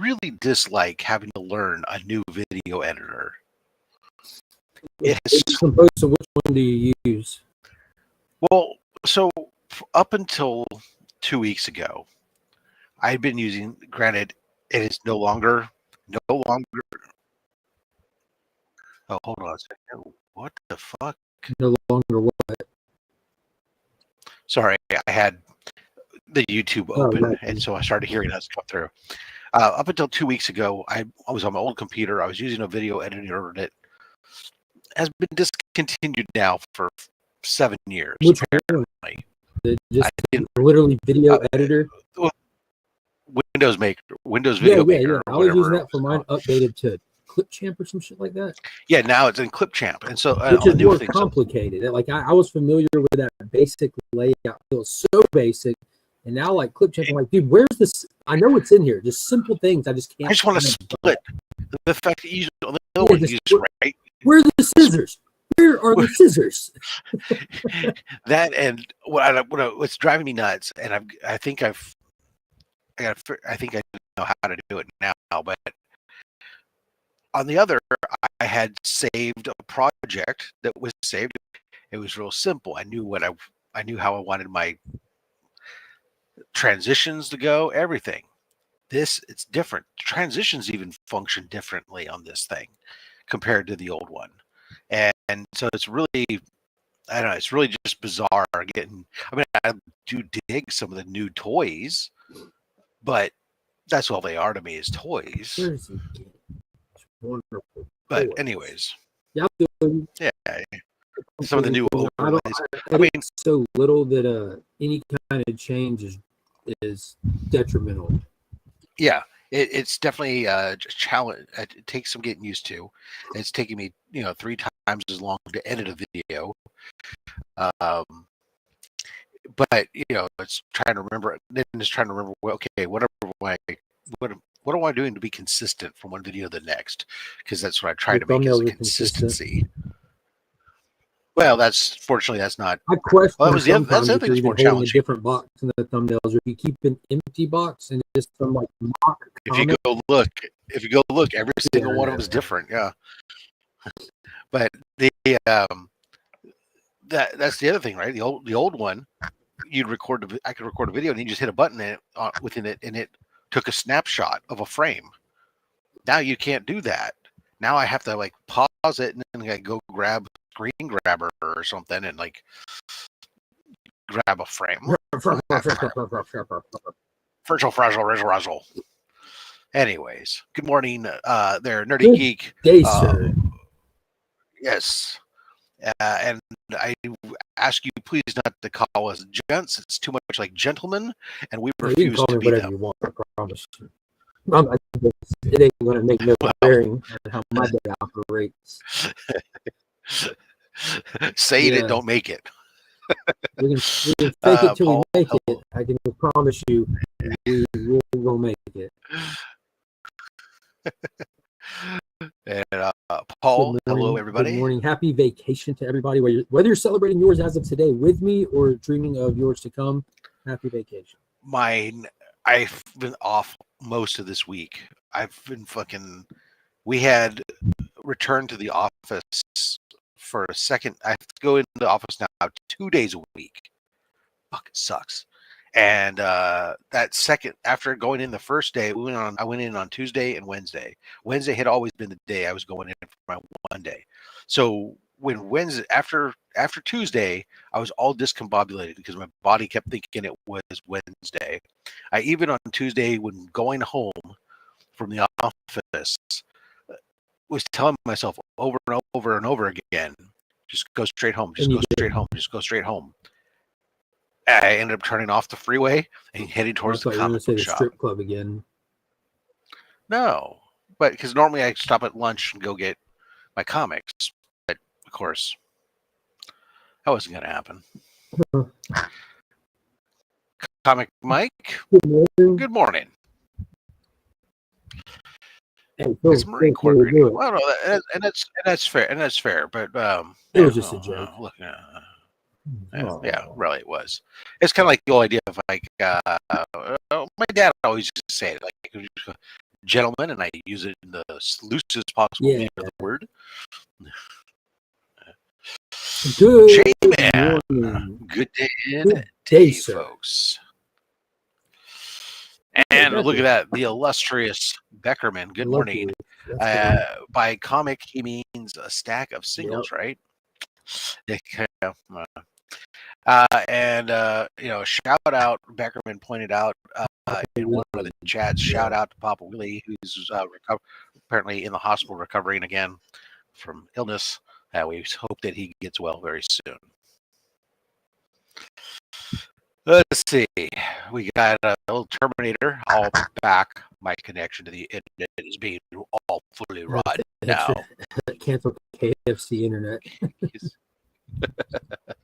really dislike having to learn a new video editor. It's composed to which one do you use? Well, so up until 2 weeks ago, I'd been using, granted, it is no longer. Oh, hold on a second. What the fuck? No longer what? Sorry, I had the YouTube open, right. and so I started hearing us come through. Up until 2 weeks ago, I was on my old computer. I was using a video editor that has been discontinued now for 7 years. Which apparently. Just literally video editor? Windows Maker, Windows Video Maker. Yeah. I was using that for mine, updated to Clipchamp or some shit like that. Yeah, now it's in Clipchamp, and so which is more complicated. Like I was familiar with that basic layout, it feels so basic, and now like Clipchamp, I'm like, dude, where's this? I know it's in here, just simple things. I just can't. I just want to split the fact that you on the other one, right? Where are the scissors? Where are the scissors? That and what's driving me nuts, and I think I know how to do it now, but on the other, I had saved a project that was saved. It was real simple. I knew I knew how I wanted my transitions to go, everything. It's different. Transitions even function differently on this thing compared to the old one. And so it's really, I don't know, it's really just bizarre getting, I mean, I do dig some of the new toys, but that's all they are to me is toys. Wonderful. But anyways, yeah, some of the new overlays. I mean, so little that any kind of change is detrimental. Yeah, it's definitely a challenge. It takes some getting used to. It's taking me, 3 times as long to edit a video. But it's trying to remember. Then it's trying to remember. Well, okay, what am I doing to be consistent from one video to the next? Because that's what I try to make is a consistency. Well, fortunately that's not. I question. Well, that's the other thing that's more challenging. A different box in the thumbnails, or if you keep an empty box and just some like mock. If you go look, every single one of them is different. Yeah. But that's the other thing, right? The old one, I could record a video and you just hit a button within it, and it took a snapshot of a frame. Now you can't do that. Now I have to like pause it and then go grab screen grabber or something and like grab a frame. Frazzle. Anyways, good morning there, Nerdy Geek. Day, sir. Yes. And I ask you please not to call us gents. It's too much like gentlemen, and we refuse to be them. You want, I promise. It ain't going to make no bearing on how my day operates. Say it, don't make it. we can fake it till we make it. I can promise you, we will make it. And Paul, hello everybody. Good morning. Happy vacation to everybody. Whether you're celebrating yours as of today with me or dreaming of yours to come, happy vacation. I've been off most of this week. We had returned to the office for a second. I have to go into the office now 2 days a week. Fucking sucks. And that second, after going in the first day, I went in on Tuesday and Wednesday. Wednesday had always been the day I was going in for my one day. So when Wednesday, after Tuesday, I was all discombobulated because my body kept thinking it was Wednesday. I even on Tuesday, when going home from the office, was telling myself over and over and over again, just go straight home, just go straight home. I ended up turning off the freeway and heading towards the comic book shop. Strip club again. No, but because normally I stop at lunch and go get my comics, but of course that wasn't going to happen. Comic Mike, good morning. It's Marine Corps. Well, no, and that's fair. But it was just a joke. Look, yeah, really, it was. It's kind of like the old idea of like my dad always used to say it, like gentlemen, and I use it in the loosest possible meaning of the word. Good J-Man. morning. Good Good day, sir. folks. Hey, And look Becker. at that, the illustrious Beckerman. Good morning. By comic, he means a stack of singles, right? And shout out. Beckerman pointed out in one of the chats. Shout out to Papa Willie, who's apparently in the hospital recovering again from illness. We hope that he gets well very soon. Let's see. We got a little Terminator. I'll back. My connection to the internet is being all fully rotten now. Cancel KFC internet.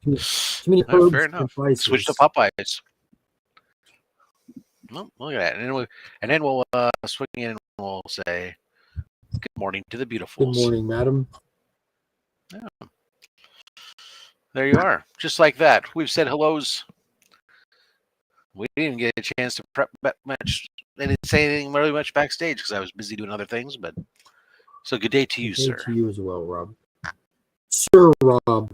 Too many Fair enough. Switch to Popeyes. Oh, look at that. And then we'll swing in and we'll say good morning to the beautifuls. Good morning, madam. Yeah. There you are. Just like that. We've said hellos. We didn't get a chance to prep much. I didn't say anything really much backstage because I was busy doing other things. But so good day to you, sir. Good day to you as well, Rob. Sir Rob. All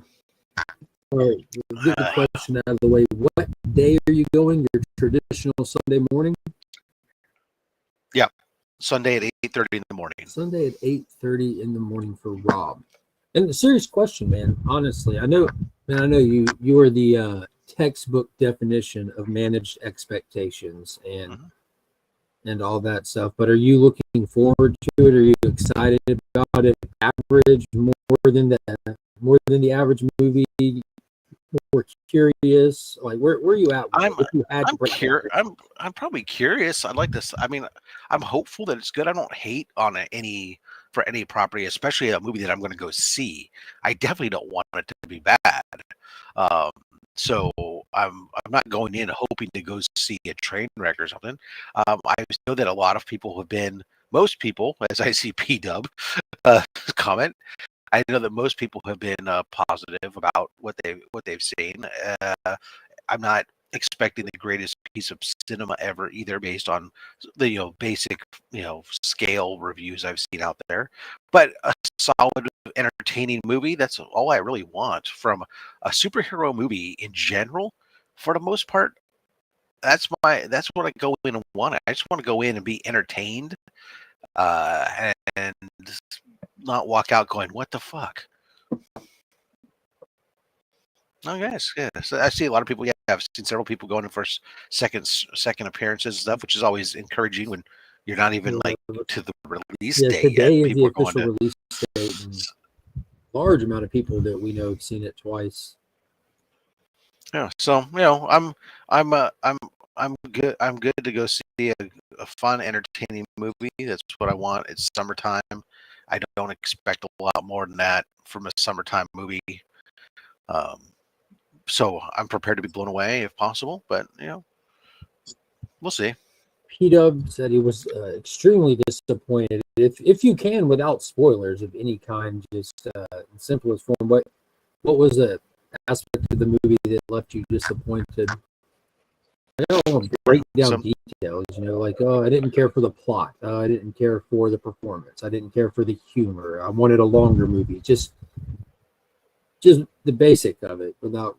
right, we'll get the question out of the way. What day are you going? Your traditional Sunday morning? Yeah, Sunday at 8:30 in the morning. Sunday at 8:30 in the morning for Rob. And a serious question, man. Honestly, I know you are the textbook definition of managed expectations and all that stuff. But are you looking forward to it? Are you excited about it? Average, more than the average movie? More curious? Like where are you at? I'm probably curious. I'd like this. I mean, I'm hopeful that it's good. I don't hate on any property, especially a movie that I'm going to go see. I definitely don't want it to be bad. So I'm not going in hoping to go see a train wreck or something. I know that most people, as I see P-Dub comment, I know that most people have been positive about what they've seen. I'm not expecting the greatest piece of cinema ever either, based on the basic scale reviews I've seen out there. But a solid, entertaining movie, that's all I really want from a superhero movie in general. For the most part, that's what I go in and want. I just want to go in and be entertained, and not walk out going, "What the fuck?" Oh yes. So I see a lot of people. Yeah, I've seen several people going in for second appearances and stuff, which is always encouraging when you're not even like to the release date today yet. Is the official release date. And large amount of people that we know have seen it twice. Yeah, so I'm good. I'm good to go see a fun, entertaining movie. That's what I want. It's summertime. I don't expect a lot more than that from a summertime movie. So I'm prepared to be blown away if possible, but we'll see. P-Dub said he was extremely disappointed. If you can, without spoilers of any kind, just in simplest form, what was the aspect of the movie that left you disappointed? I don't want to break down details, like, I didn't care for the plot. I didn't care for the performance. I didn't care for the humor. I wanted a longer movie. Just the basic of it without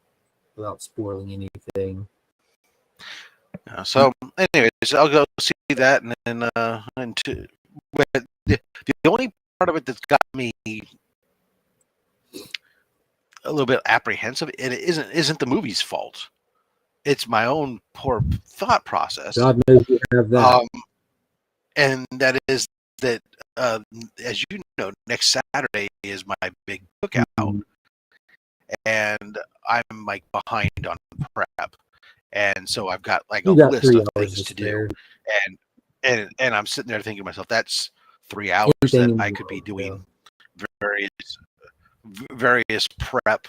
spoiling anything. So, anyways, I'll go see that, and then but the only part of it that's got me a little bit apprehensive, and it isn't the movie's fault. It's my own poor thought process. God knows you have that. And that is that, as you know, next Saturday is my big cookout, and I'm like behind on prep, and so I've got like a list of things to do, and I'm sitting there thinking to myself, that's 3 hours that I could be doing various prep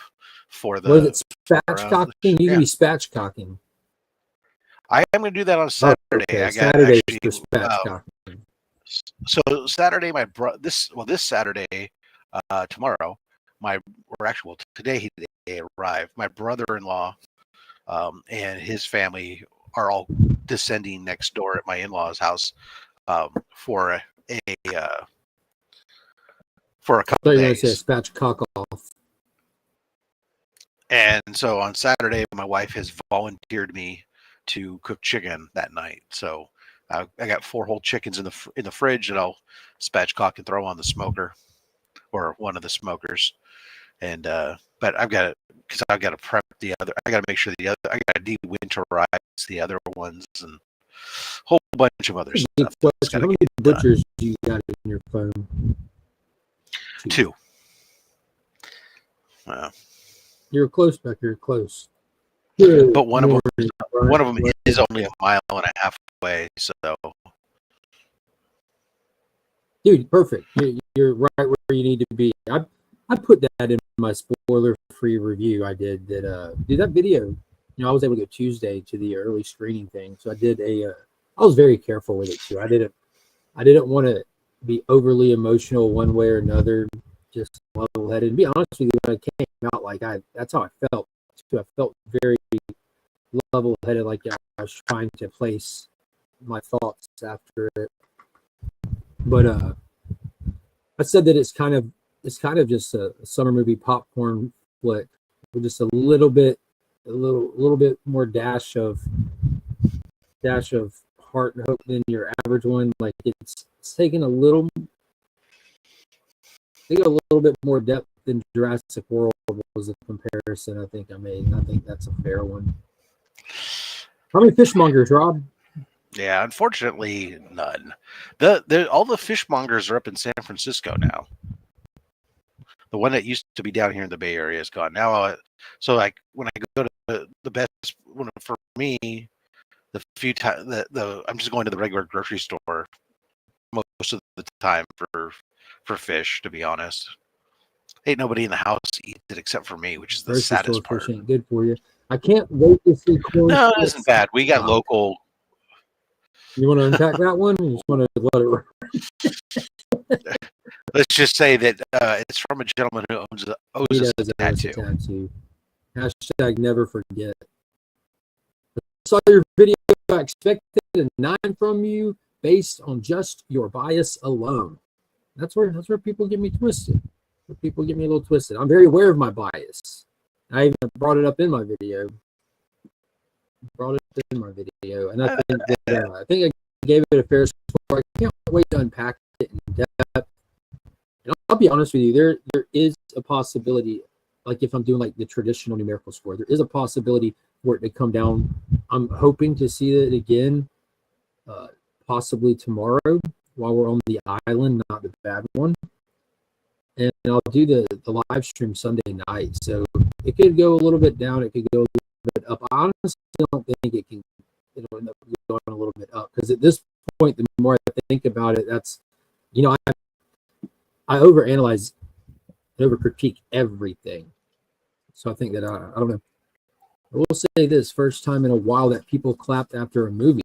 for the. Was it spatchcocking? You can be spatchcocking. I am going to do that on Saturday. Okay. I got Saturday for spatchcocking. So Saturday, this Saturday, tomorrow, today he arrived. My brother-in-law and his family are all descending next door at my in-laws' house for for a I thought couple you were going to say a days. spatchcock off. And so on Saturday, my wife has volunteered me to cook chicken that night. So I got 4 whole chickens in the fridge that I'll spatchcock and throw on the smoker or one of the smokers. And but I've got to because I've got to prep the other. I got to make sure the other. I got to de-winterize the other ones and a whole bunch of other Big stuff that's got question. to How many get done. butchers do you got in your phone? 2. You're close, Becker. Close. Good But one morning, of them is only a mile and a half away. So dude, perfect. You're right where you need to be. I put that in my spoiler-free review. I did that. Did that video? I was able to go Tuesday to the early screening thing, so I did a. I was very careful with it too. I didn't want to be overly emotional one way or another. Just level-headed. To be honest with you, when I came out, that's how I felt. I felt very level-headed, like I was trying to place my thoughts after it. But I said that it's kind of just a summer movie popcorn flick with just a little bit more dash of heart and hope than your average one. Like it's taking a little bit more depth than Jurassic World was a comparison I think I made. And I think that's a fair one. How many fishmongers, Rob? yeah, unfortunately, none. All the fishmongers are up in San Francisco now. The one that used to be down here in the Bay Area is gone now. So like when I go to the best one for me, the few times I'm just going to the regular grocery store most of the time for fish. To be honest, ain't nobody in the house eats it except for me, which is the Grocery saddest store part. fish ain't good for you. I can't wait to see corn. No, it isn't bad. We got local. You want to unpack that one? Or you just want to let it? Let's just say that it's from a gentleman who owes us a tattoo. Hashtag never forget. I saw your video. I expected a 9 from you based on just your bias alone. That's where people get me twisted. People get me a little twisted. I'm very aware of my bias. I even brought it up in my video. And I think I gave it a fair score. I can't wait to unpack it in depth. And I'll be honest with you, there is a possibility, like if I'm doing like the traditional numerical score, there is a possibility for it to come down. I'm hoping to see it again, possibly tomorrow while we're on the island, not the bad one. And I'll do the live stream Sunday night. So it could go a little bit down, it could go a little bit up. I honestly don't think it can end up going a little bit up, because at this point, the more I think about it, that's I overanalyze and overcritique everything. So I think that I don't know. I will say this: first time in a while that people clapped after a movie.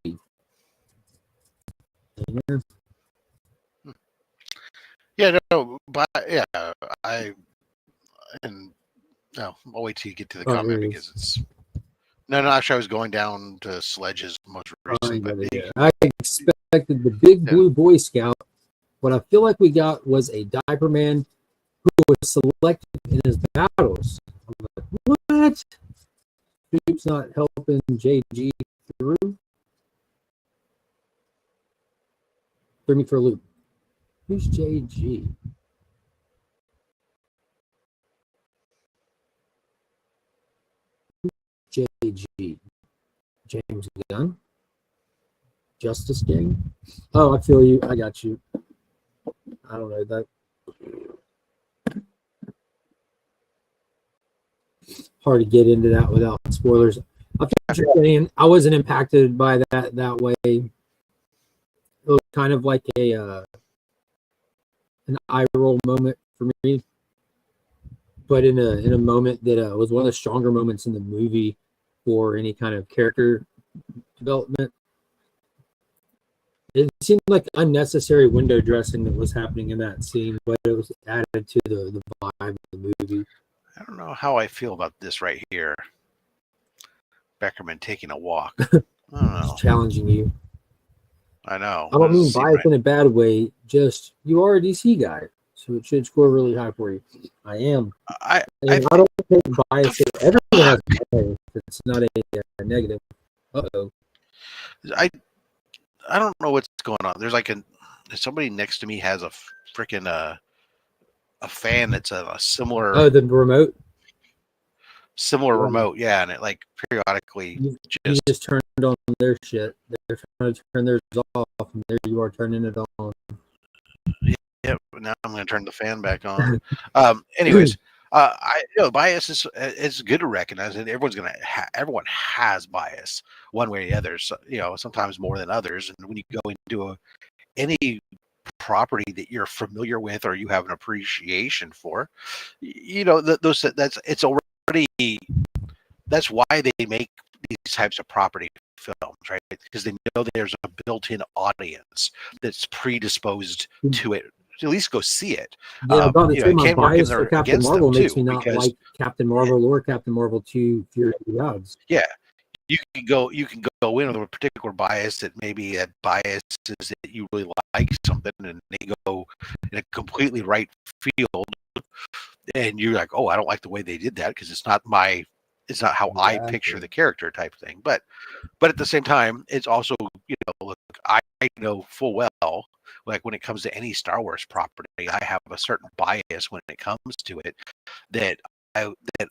Yeah, no, but yeah, no, I'll wait till you get to the comment because it's. No, actually, I was going down to Sledge's most recent. I expected the big blue Boy Scout. What I feel like we got was a diaper man who was selected in his battles. I'm like, what? Dude's not helping JG through. Threw me for a loop. Who's JG? JG. James Gunn? Justice Gang? Oh, I feel you. I got you. I don't know that. Hard to get into that without spoilers. I think you're saying I wasn't impacted by that way. It was kind of like an eye roll moment for me, but in a moment that was one of the stronger moments in the movie for any kind of character development. It seemed like unnecessary window dressing that was happening in that scene, but it was added to the vibe of the movie. I don't know how I feel about this right here. Beckerman taking a walk. I don't know. Challenging you. I know. I don't mean Let's see, bias right? in a bad way. Just you are a DC guy, so it should score really high for you. I am, I and I think don't take bias. the Everyone has fuck. bias. It's not a negative. Uh-oh. I I don't know what's going on. There's like somebody next to me has a freaking a fan that's a similar Oh, the remote. Yeah. remote, yeah, and it like periodically You just just turned on their shit. They're trying to turn theirs off, and there you are turning it on. yeah. Now I'm going to turn the fan back on. Anyways, bias is good to recognize, and everyone has bias one way or the other. So, sometimes more than others. And when you go into any property that you're familiar with or you have an appreciation for, it's already that's why they make these types of property films, right? Because they know there's a built-in audience that's predisposed to it. To at least go see it. Yeah, about to say It my can work in bias for there Captain against them Marvel makes too, me not because like Captain Marvel or Captain Marvel 2 Fury of the Gods. yeah, you can go in with a particular bias that maybe that bias is that you really like something, and they go in a completely right field, and you're like, oh, I don't like the way they did that because it's not how I picture the character type thing. But at the same time, it's also, look, I know full well, like when it comes to any Star Wars property, I have a certain bias when it comes to it that I that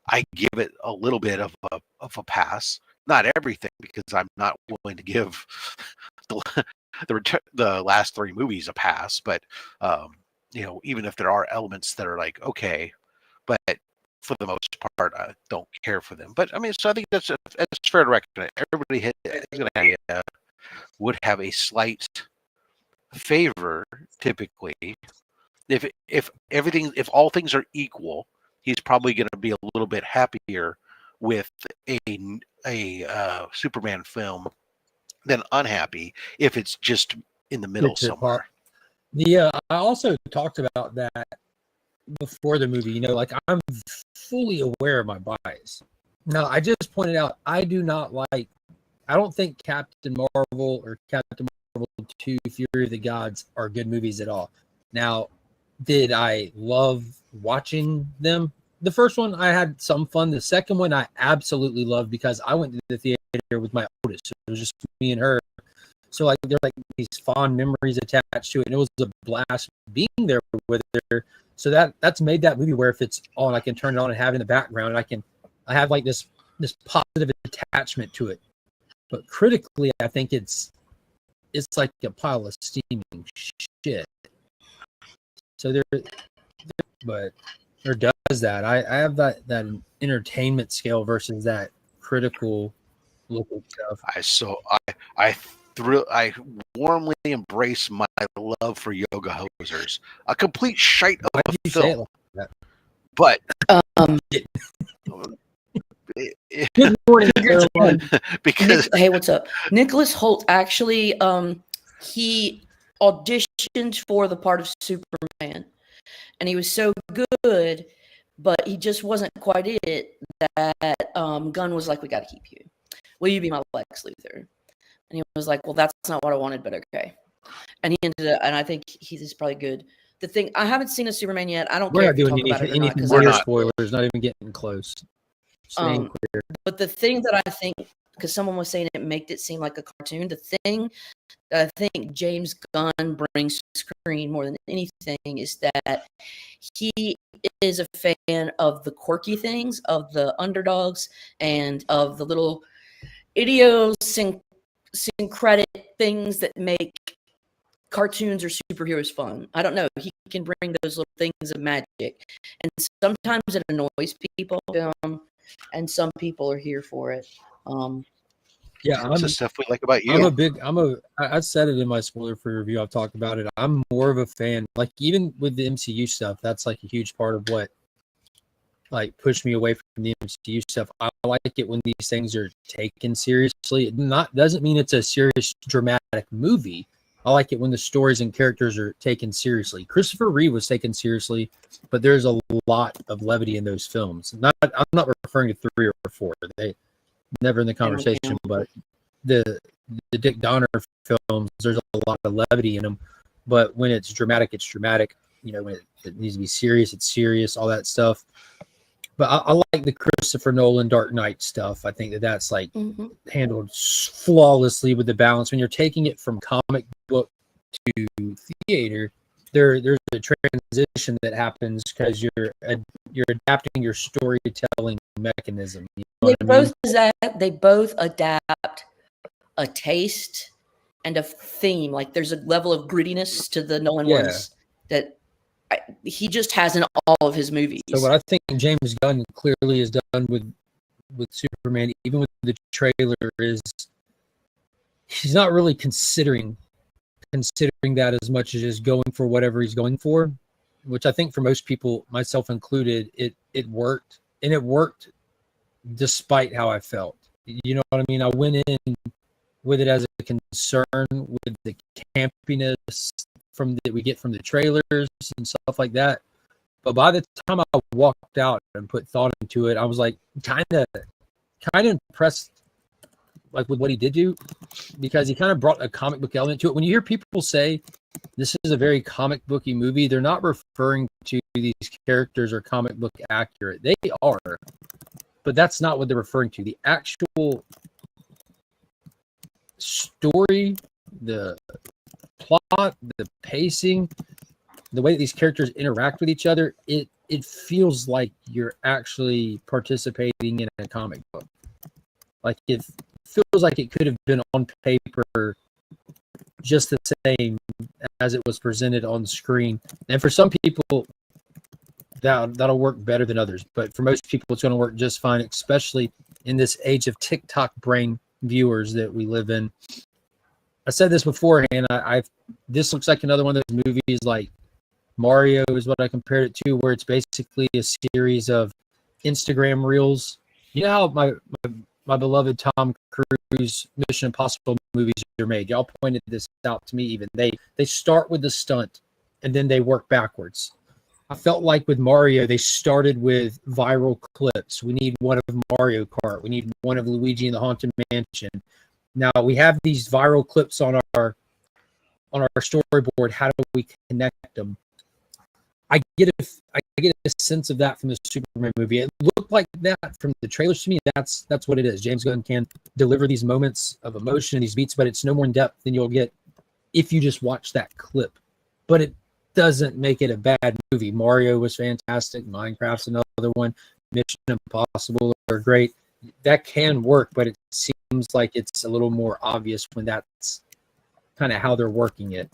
I give it a little bit of a pass. Not everything, because I'm not willing to give the the last three movies a pass, but even if there are elements that are like okay, but for the most part, I don't care for them. But I mean, so I think that's fair to recognize. Everybody would have a slight favor typically. If all things are equal, he's probably going to be a little bit happier with a Superman film than unhappy if it's just in the middle somewhere. I also talked about that before the movie. Like I'm fully aware of my bias. Now, I just pointed out I don't think Captain Marvel or Captain Marvel 2 Fury of the Gods are good movies at all. Now, did I love watching them? The first one, I had some fun. The second one, I absolutely loved because I went to the theater with my oldest. So it was just me and her. So like there are like these fond memories attached to it, and it was a blast being there with her. So that's made that movie where if it's on, I can turn it on and have it in the background, and I have like this positive attachment to it. But critically, I think it's like a pile of steaming shit. So or does that? I have that entertainment scale versus that critical local stuff. I warmly embrace my love for Yoga Hosers. A complete shite of a film. Like that? But good morning, everyone. Because hey, what's up? Nicholas Hoult actually he auditioned for the part of Superman, and he was so good, but he just wasn't quite it. That Gunn was like, "We got to keep you. Will you be my Lex Luthor?" And he was like, "Well, that's not what I wanted, but okay." And he ended up, and I think he's probably good. The thing, I haven't seen a Superman yet. I don't care if you talk about it or not, because we're not spoilers. Not even getting close. But the thing that I think, because someone was saying it made it seem like a cartoon, the thing that I think James Gunn brings to the screen more than anything is that he is a fan of the quirky things, of the underdogs, and of the little idiosyncratic things that make cartoons or superheroes fun. I don't know. He can bring those little things of magic, and sometimes it annoys people. And some people are here for it. That's the stuff we like about you. I said it in my spoiler-free review. I've talked about it. I'm more of a fan. Like even with the MCU stuff, that's like a huge part of what like pushed me away from the MCU stuff. I like it when these things are taken seriously. It doesn't mean it's a serious, dramatic movie. I like it when the stories and characters are taken seriously. Christopher Reeve was taken seriously, but there's a lot of levity in those films. I'm not referring to 3 or 4. They never in the conversation, but the the Dick Donner films, there's a lot of levity in them, but when it's dramatic, it's dramatic. You know, when it needs to be serious, it's serious, all that stuff. But I like the Christopher Nolan Dark Knight stuff. I think that's like handled flawlessly with the balance. When you're taking it from comic book to theater, there's a transition that happens because you're adapting your storytelling mechanism. You know They both adapt a taste and a theme. Like there's a level of grittiness to the Nolan ones that he just has in all of his movies. So what I think James Gunn clearly has done with Superman, even with the trailer, is he's not really considering that as much as just going for whatever he's going for, which I think for most people, myself included, it worked, and it worked despite how I felt. You know what I mean? I went in with it as a concern with the campiness that we get from the trailers and stuff like that. But by the time I walked out and put thought into it, I was like kind of impressed, like with what he did do, because he kind of brought a comic book element to it. When you hear people say this is a very comic booky movie, they're not referring to these characters are comic book accurate. They are, but that's not what they're referring to. The actual story, the plot, the pacing, the way that these characters interact with each other, it feels like you're actually participating in a comic book. Like it feels like it could have been on paper just the same as it was presented on screen. And for some people, that'll work better than others. But for most people, it's going to work just fine, especially in this age of TikTok brain viewers that we live in. I said this beforehand. This looks like another one of those movies like Mario is what I compared it to, where it's basically a series of Instagram reels. You know how my beloved Tom Cruise Mission Impossible movies are made. Y'all pointed this out to me even. They start with the stunt and then they work backwards. I felt like with Mario, they started with viral clips. We need one of Mario Kart. We need one of Luigi in the Haunted Mansion. Now we have these viral clips on our storyboard. How do we connect them? I get a sense of that from the Superman movie. It looked like that from the trailers to me. That's what it is. James Gunn can deliver these moments of emotion and these beats, but it's no more in depth than you'll get if you just watch that clip. But it doesn't make it a bad movie. Mario was fantastic. Minecraft's another one. Mission Impossible are great. That can work, but it seems like it's a little more obvious when that's kind of how they're working it.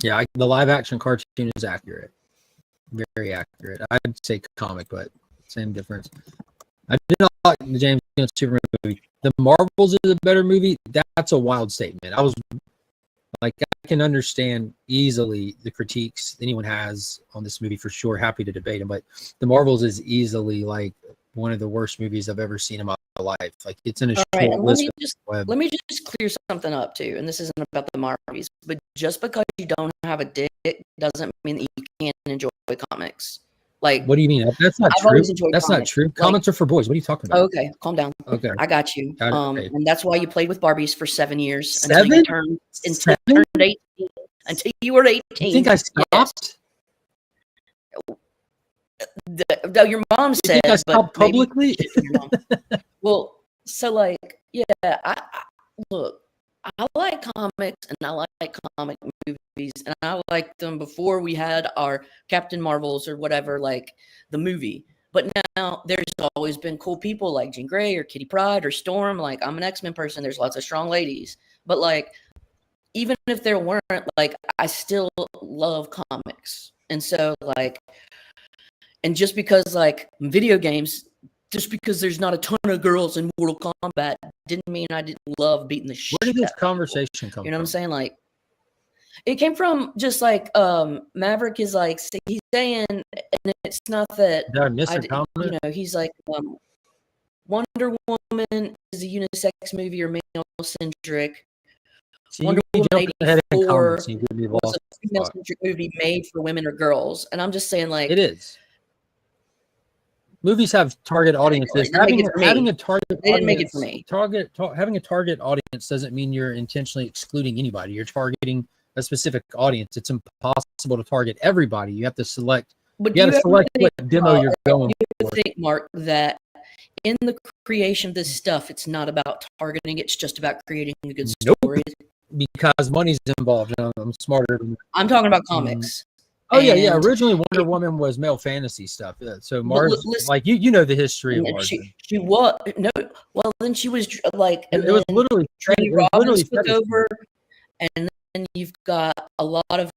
Yeah, the live action cartoon is accurate. Very accurate. I'd say comic, but same difference. I did not like the James Gunn Superman movie. The Marvels is a better movie. That's a wild statement. I was like, I can understand easily the critiques anyone has on this movie for sure. Happy to debate them, but the Marvels is easily like one of the worst movies I've ever seen in my life. Like it's in a short list. Let me just clear something up too. And this isn't about the Marvels, but just because you don't have a dick doesn't mean that you can't enjoy comics. Like, what do you mean? That's not true. That's not true. Comics are for boys. What are you talking about? Okay, calm down. Okay, I got you. Okay. And that's why you played with Barbies for 7 years until you turned 18. Until you were 18. You think I stopped? Your mom said, I stopped publicly. Well, so like, yeah, I look. I like comics and I like comic movies, and I liked them before we had our Captain Marvels or whatever, like the movie. But now there's always been cool people like Jean Grey or Kitty Pryde or Storm. Like I'm an X-Men person. There's lots of strong ladies, but like even if there weren't, like I still love comics, and so like, and just because like video games. Just because there's not a ton of girls in Mortal Kombat didn't mean I didn't love beating the shit. Where did this conversation come from? You know what I'm saying? Like, it came from just like Maverick is like he's saying, and it's not that. Did I miss a comment? You know, he's like Wonder Woman is a unisex movie or male centric. Wonder Woman 84 was a female centric movie made for women or girls, and I'm just saying like it is. movies have target audiences. Having a target They didn't make it for audience, me. Having a target audience doesn't mean you're intentionally excluding anybody. You're targeting a specific audience. It's impossible to target everybody. You have to select. But You got to select what demo you're going you for. think, Mark, that in the creation of this stuff, it's not about targeting. It's just about creating a good story. Because money's involved. I'm smarter than that. I'm talking about comics. Oh yeah. Originally, Wonder Woman was male fantasy stuff. Yeah. So Mars, like you know the history of Mars. She was no. Well, then she was like, it was literally Tracy Robbins took over, and then you've got a lot of.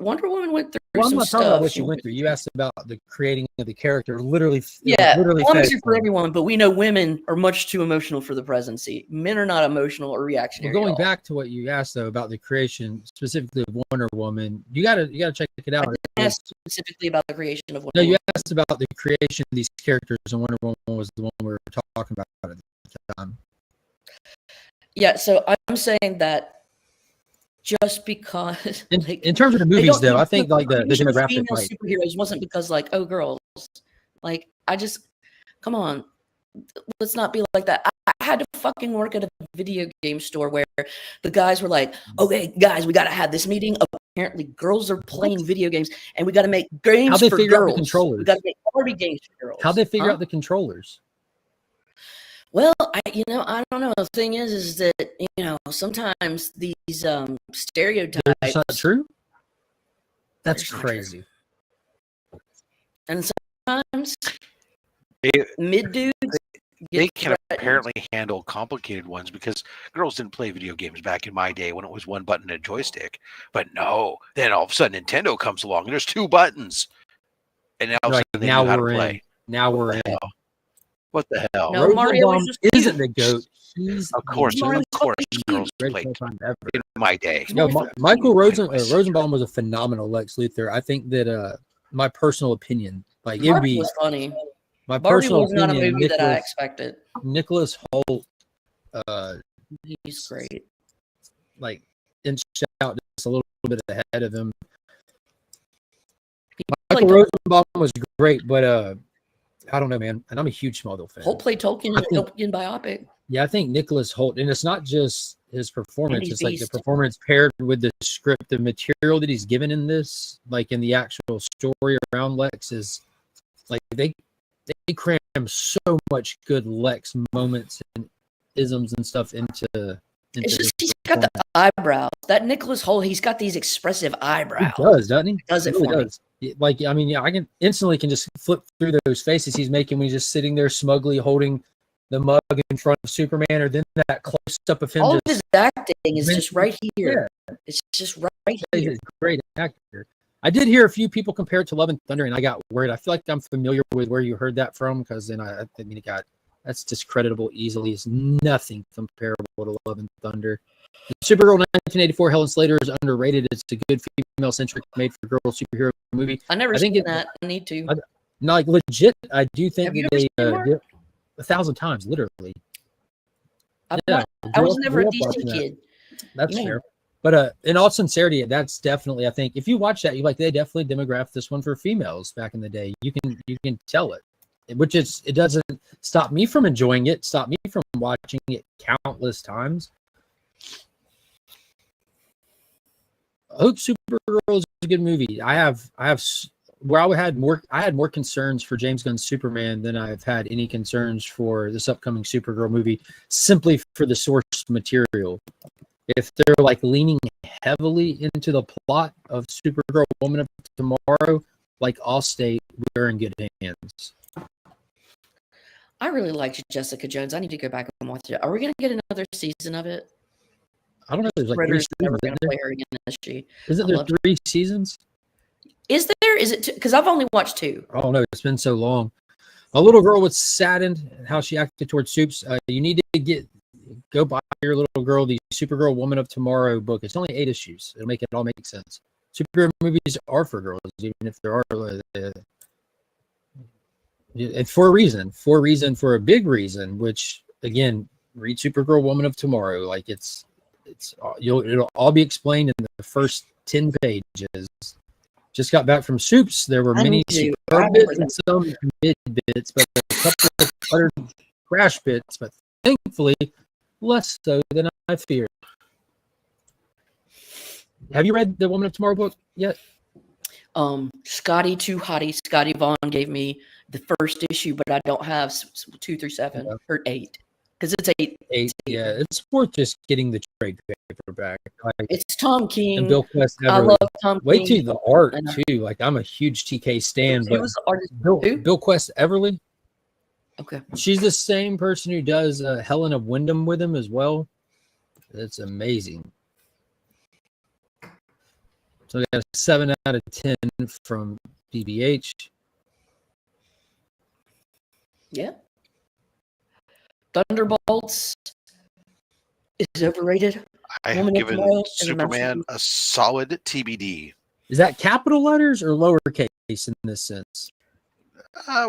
Wonder Woman went through I'm some not stuff. talking about what you went through. You asked about the creating of the character. Literally, comics are for everyone, but we know women are much too emotional for the presidency. Men are not emotional or reactionary. Going back to what you asked though about the creation specifically of Wonder Woman, you gotta check it out. I didn't ask specifically about the creation of Wonder Woman. No, you asked about the creation of these characters, and Wonder Woman was the one we were talking about at the time. Yeah, so I'm saying that. Just because, in terms of the movies, though, I think like the demographic, female superheroes wasn't because like, oh, girls, like come on, let's not be like that. I had to fucking work at a video game store where the guys were like, okay, guys, we got to have this meeting. Apparently, girls are playing video games, and we got to make games How'd they for figure girls. out the controllers? We got to make Barbie games for girls. How'd they figure out the controllers? Well, I don't know. The thing is that, sometimes these stereotypes. That's not true? That's crazy. And sometimes mid dudes. They can apparently handle complicated ones because girls didn't play video games back in my day when it was one button and a joystick. But no, then all of a sudden Nintendo comes along and there's two buttons. And now, they know how to play. Now we're in. What the hell? No, Mario isn't the GOAT. Of course, girls played in my day. No, Michael Rosenbaum was a phenomenal Lex Luthor. I think that my personal opinion, like it'd be funny. My Barbie personal was not opinion, a movie that I expected. Nicholas Hoult, he's great. Like inched out just a little bit ahead of him. Michael Rosenbaum was great, but I don't know, man. And I'm a huge Smallville fan. Holt played Tolkien in the Tolkien biopic. Yeah, I think Nicholas Hoult, and it's not just his performance; it's like the performance paired with the script, the material that he's given in this, like in the actual story around Lex, is like they cram so much good Lex moments and isms and stuff into it's just he's got the eyebrows. That Nicholas Hoult, he's got these expressive eyebrows. He does, doesn't he? Does it really for does. Like, I mean, yeah, I can instantly just flip through those faces he's making when he's just sitting there smugly holding the mug in front of Superman, or then that close up of him. All of his acting is just right here. Yeah. It's just right here. He's a great actor. I did hear a few people compare it to Love and Thunder, and I got worried. I feel like I'm familiar with where you heard that from, because then I mean, that's discreditable easily. It's nothing comparable to Love and Thunder. Supergirl 1984, Helen Slater is underrated. It's a good female-centric, made-for-girl superhero movie. I never seen that. I need to. No, like legit, I do think that they 1,000 times, literally. I was never a DC kid. That's fair. But in all sincerity, that's definitely, I think, if you watch that, they definitely demographed this one for females back in the day. You can tell it, which it doesn't stop me from enjoying it. Stop me from watching it countless times. I hope Supergirl is a good movie. I had more concerns for James Gunn's Superman than I've had any concerns for this upcoming Supergirl movie, simply for the source material. If they're like leaning heavily into the plot of Supergirl Woman of Tomorrow, like Allstate, we're in good hands. I really liked Jessica Jones. I need to go back and watch it. Are we going to get another season of it? I don't know. There's like 3 seasons. Never going to play her again, is she? Isn't there 3 seasons? Is there? Is it? Because I've only watched 2. Oh no, it's been so long. A little girl was saddened how she acted towards Supes. You need to go buy your little girl the Supergirl Woman of Tomorrow book. It's only 8 issues. It'll make it all make sense. Superhero movies are for girls, even if there are and for a big reason. Which again, read Supergirl Woman of Tomorrow. Like it'll all be explained in the first 10 pages. Just got back from Soups. There were I many need to. I superb bits remember and some mid bits, but a couple of utter crash bits, but thankfully less so than I feared. Have you read the Woman of Tomorrow book yet? Scotty Too Hottie, Scotty Vaughn gave me the first issue, but I don't have 2 through 7 or 8 because it's 8. 8. Yeah, it's worth just getting the trade paperback. Like, It's Tom and King. Bill Quest I Everly. love Tom Wait King. till the art And, too. Like, I'm a huge TK stan, Who but was the artist? Bill, Bill Quest Everly. Okay. She's the same person who does Helen of Wyndham with him as well. It's amazing. So I got a 7 out of 10 from DBH. Yeah. Thunderbolts is overrated. I have Woman of given Tomorrow is a Superman masterpiece. a solid TBD. Is that capital letters or lowercase in this sense?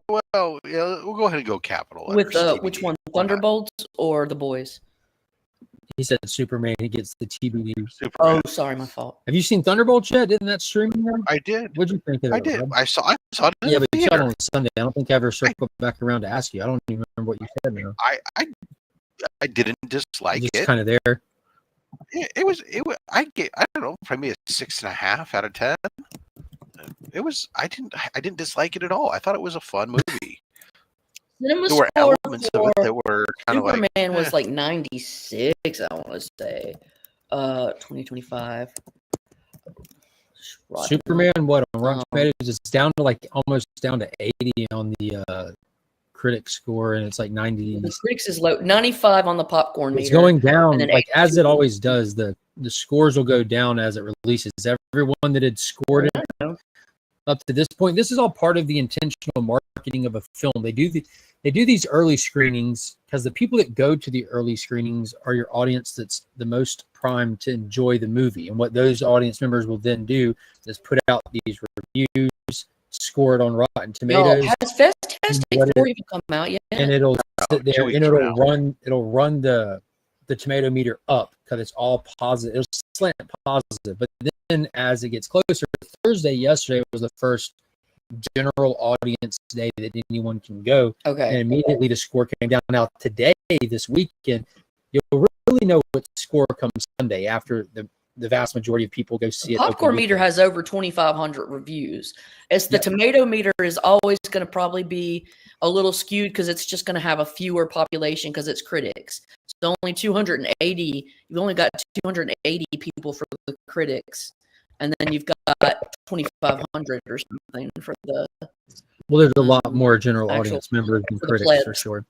Well, yeah, we'll go ahead and go capital With letters, which TBD. one? Why not? Thunderbolts or The Boys? He said Superman. He gets the TBD. Superman. Oh, sorry, my fault. Have you seen Thunderbolts yet? Didn't that streaming? I did. What'd you think of it? I did. Rob? I saw it in Yeah, the but you shot theater. on Sunday. I don't think I ever circled back around to ask you. I don't even remember what you said now. I didn't dislike Just it. kind of there. It was. I don't know, probably a 6.5 out of 10. It was. I didn't dislike it at all. I thought it was a fun movie. Cinema There were score elements of it that were kind of like Superman was like 96, I want to say. 2025. Superman, what on Rotten Um, Tomatoes? It's down to like almost down to 80 on the critic score, and it's like 90. The critics is low, 95 on the popcorn It's meter. going down, and then like as 82. it always does. The scores will go down as it releases. Everyone that had scored it up to this point, this is all part of the intentional marketing of a film. They do these early screenings because the people that go to the early screenings are your audience that's the most primed to enjoy the movie. And what those audience members will then do is put out these reviews, score it on Rotten Tomatoes. Has Fantastic Four even come out yet? And it'll sit there 2 and weeks from it'll run the tomato meter up because it's all positive. It'll slant positive. But then as it gets closer, yesterday was the first general audience day that anyone can go. Okay. And immediately the score came down. Now today, this weekend, you'll really know what score comes Sunday after the vast majority of people go see it. Popcorn meter has over 2,500 reviews. It's the tomato meter is always going to probably be a little skewed because it's just going to have a fewer population because it's critics. So only 280. You've only got 280 people for the critics, and then you've got 2,500 or something for the. Well, there's a lot more general actual audience members than for the critics plebs. for sure.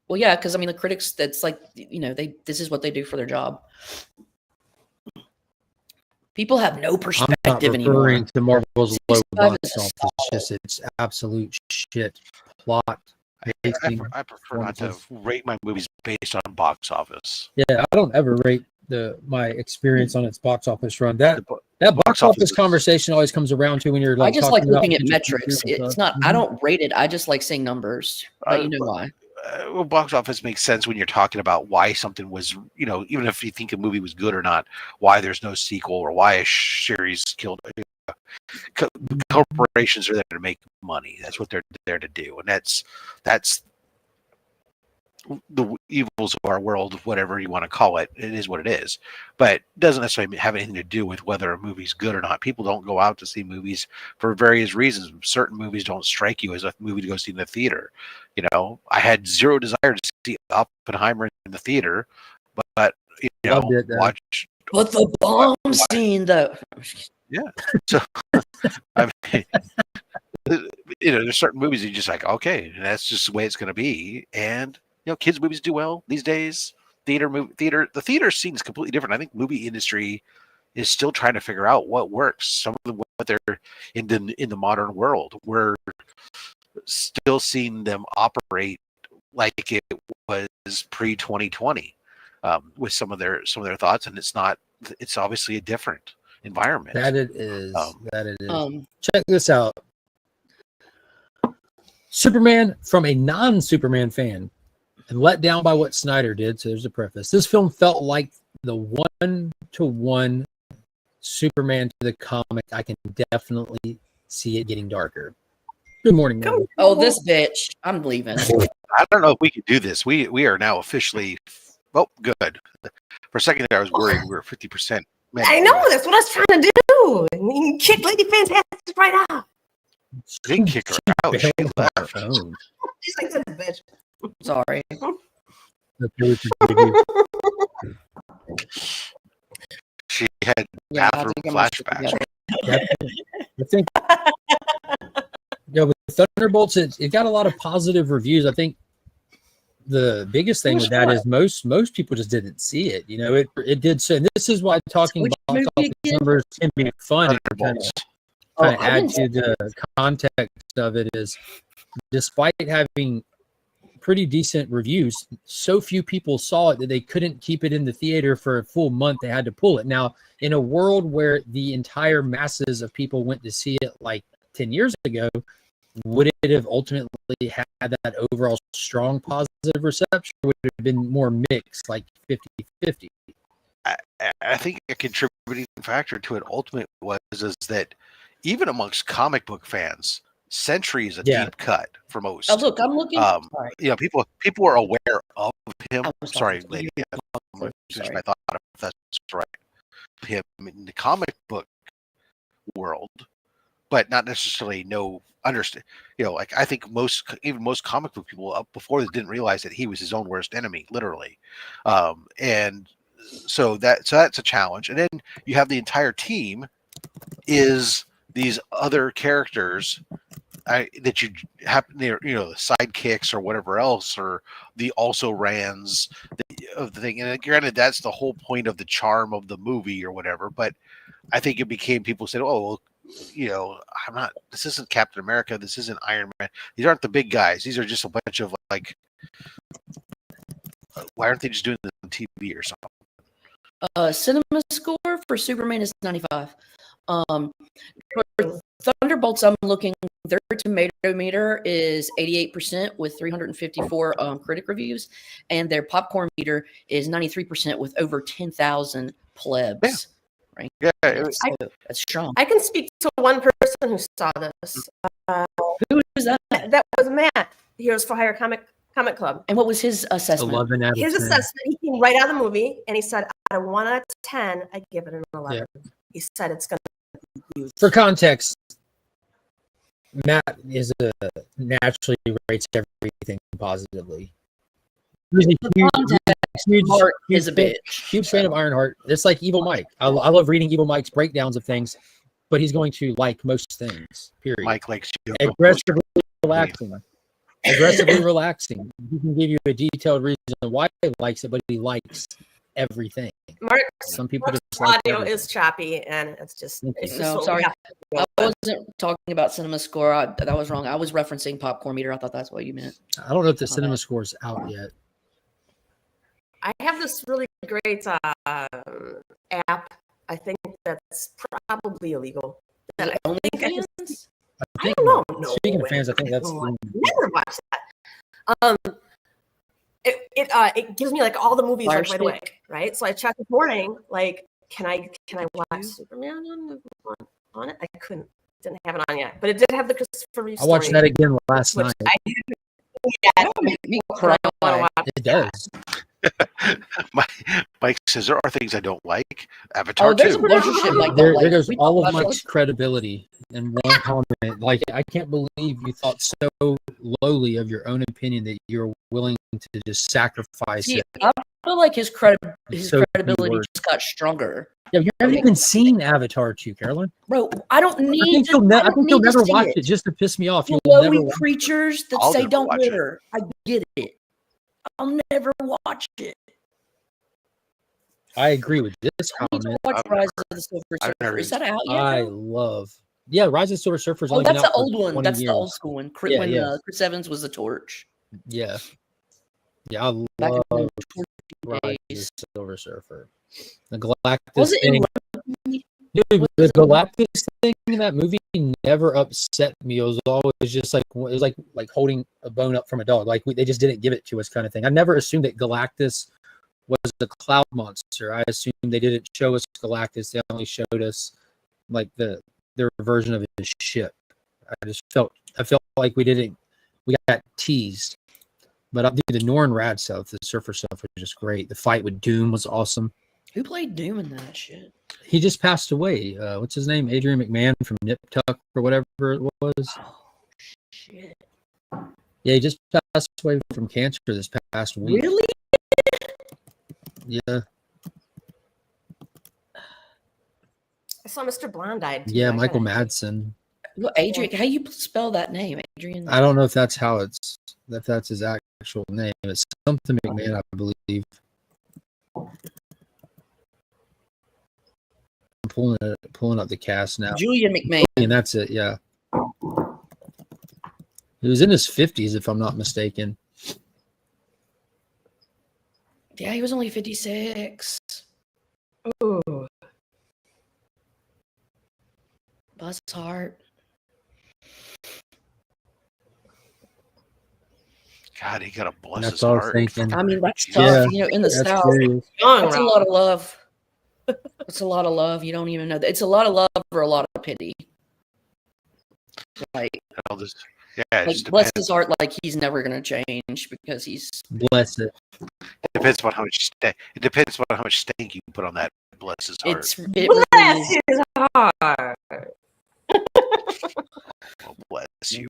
Well, yeah, because I mean the critics. That's like this is what they do for their job. People have no I'm perspective not anymore. referring to Marvel's low 65 box is a office. It's just it's absolute shit plot. I prefer not to rate my movies based on box office. Yeah, I don't ever rate my experience on its box office run. That The box office conversation always comes around to when you're like. I just like talking about looking at future metrics. features and It's stuff. not. I don't rate it. I just like seeing numbers. But you know why? Well, box office makes sense when you're talking about why something was, even if you think a movie was good or not, why there's no sequel or why a series killed. Corporations are there to make money. That's what they're there to do, and that's the evils of our world, whatever you want to call it. It is what it is, but it doesn't necessarily have anything to do with whether a movie's good or not. People don't go out to see movies for various reasons. Certain movies don't strike you as a movie to go see in the theater. I had zero desire to see Oppenheimer in the theater, but watch. But the bomb scene, though. Yeah. So, I mean, there's certain movies you're just like, okay, that's just the way it's going to be. And, kids' movies do well these days. The theater scene is completely different. I think movie industry is still trying to figure out what works. Some of them, what they're in the modern world, we're still seeing them operate like it was pre-2020 with some of their thoughts. And it's obviously a different environment. That it is. Check this out. Superman from a non-Superman fan and let down by what Snyder did. So there's a preface. This film felt like the 1-to-1 Superman to the comic, I can definitely see it getting darker. Good morning, Morgan. Oh, this bitch. I'm leaving. I don't know if we could do this. We are now officially, well, good. For a second there, I was worried we were 50%. I know, that's what I was trying to do. And you can kick Lady Fantastic right out. She didn't kick her out. She bailed on left. her own. She's like, this bitch. Sorry. Okay, we forgive you. She had Yeah, I bathroom think I must have flashbacks. forgot. I think, with Thunderbolts, it got a lot of positive reviews. I think the biggest thing with that is most people just didn't see it. You know, it did. So, and this is why talking Which about movie again? numbers can be fun. And kind Thunderbolts. of I add didn't to the context of it is, despite having pretty decent reviews, so few people saw it that they couldn't keep it in the theater for a full month. They had to pull it. Now, in a world where the entire masses of people went to see it like 10 years ago, would it have ultimately had that overall strong positive reception, or would it have been more mixed, like 50-50? I think a contributing factor to it ultimately is that even amongst comic book fans, Sentry is a deep cut for most. Oh, look, I'm looking. Sorry. You know, people are aware of him. I was Sorry, talking to lady. you. I'm gonna finish Sorry. my thought if that's right. Him in the comic book world, but not necessarily understand. You know, like I think most comic book people up before this didn't realize that he was his own worst enemy, literally. And so that's a challenge. And then you have the entire team is these other characters that you have, you know, the sidekicks or whatever else, or the also rans of the thing. And granted, that's the whole point of the charm of the movie or whatever. But I think it became, people said, "Oh, well, you know, this isn't Captain America. This isn't Iron Man. These aren't the big guys. These are just a bunch of like, why aren't they just doing this on TV or something?" Cinema score for Superman is 95. For Thunderbolts, I'm looking. Their tomato meter is 88% with 354 critic reviews, and their popcorn meter is 93% with over 10,000 plebs. Yeah. Right? Yeah, So that's strong. I can speak to one person who saw this. Who is that? That was Matt, Heroes for Hire Comic Club. And what was his assessment? 11 out of His 10. assessment, he came right out of the movie, and he said, out of 1 out of 10, I give it an 11. He said it's going to be huge. For context, Matt naturally rates everything positively. He's a Mark is a bitch. huge fan of Ironheart. It's like Evil Mike. I love reading Evil Mike's breakdowns of things, but he's going to like most things. Period. Mike likes you. Aggressively relaxing. Aggressively relaxing. He can give you a detailed reason why he likes it, but he likes everything. Some people just like audio everything. is choppy, and it's just. It's just No, what we sorry. have to do. I wasn't talking about cinema score. That was wrong. I was referencing popcorn meter. I thought that's what you meant. I don't know if the cinema score's out yet. I have this really great app. I think that's probably illegal. That I Only think I can. fans? I don't know. No Speaking of way. fans, I think that's No, I never watched that. It gives me like all the movies like right away, right? So I checked this morning, like, can I watch Superman on it? I couldn't, didn't have it on yet, but it did have the Christopher Reeve I watched story, that again last which night. Me cry. It does. Mike says there are things I don't like. Avatar There's a 2. bunch of shit like that. There Like, goes we all talked of about Mike's credibility in one comment. Like, I can't believe you thought so lowly of your own opinion that you're willing to just sacrifice See, it. I feel like his So few credibility words. just got stronger. Yeah, you haven't even seen Avatar 2, Carolyn. Bro, I don't need I think to. you'll, I I don't think need you'll to never see watch it. it just to piss me off. You'll never Glowy watch it. creatures that I'll say never don't watch it. litter. I get it. I'll never watch it. I agree with this I need to comment. watch Rise of the Silver I've never Surfer. Is that out yet? I now? love. Yeah, Rise of the Silver Surfer's Oh, only been that's out the for old one. 20 That's the years. old school one. Yeah, When yeah. Chris Evans was the Torch. Yeah. Yeah, I Back in love the Torch Rise of the days. Silver Surfer. The Galactus Was it in thing. Loki? Dude, the Galactus thing in that movie never upset me. It was always just like, it was like holding a bone up from a dog. Like they just didn't give it to us, kind of thing. I never assumed that Galactus was a cloud monster. I assume they didn't show us Galactus. They only showed us like their version of his ship. I felt like we got teased. But I'll do the Norn Rad stuff. The Surfer stuff was just great. The fight with Doom was awesome. Who played Doom in that shit? He just passed away. What's his name? Adrian McMahon from Nip Tuck or whatever it was. Oh shit! Yeah, he just passed away from cancer this past week. Really? Yeah. I saw Mr. Blonde died. Too. Yeah, Michael Madsen. Look, Adrian, how you spell that name, Adrian? I don't know if that's his actual name. It's something McMahon, I believe. I'm pulling up the cast now. Julian McMahon. And that's it, yeah. He was in his 50s, if I'm not mistaken. Yeah, he was only 56. Ooh. Bless his heart. God, he got to bless That's his all I was heart. thinking. I mean, that's Yeah, tough. In the That's South, serious. that's a lot of love. It's a lot of love. You don't even know that. It's a lot of love or a lot of pity. Like, I'll just, yeah, it like just bless depends. his heart, like he's never gonna change because he's. Bless it. Depends on how much. It depends on how much stank you put on that. Bless his heart. It really Bless is. his heart. Oh, bless you.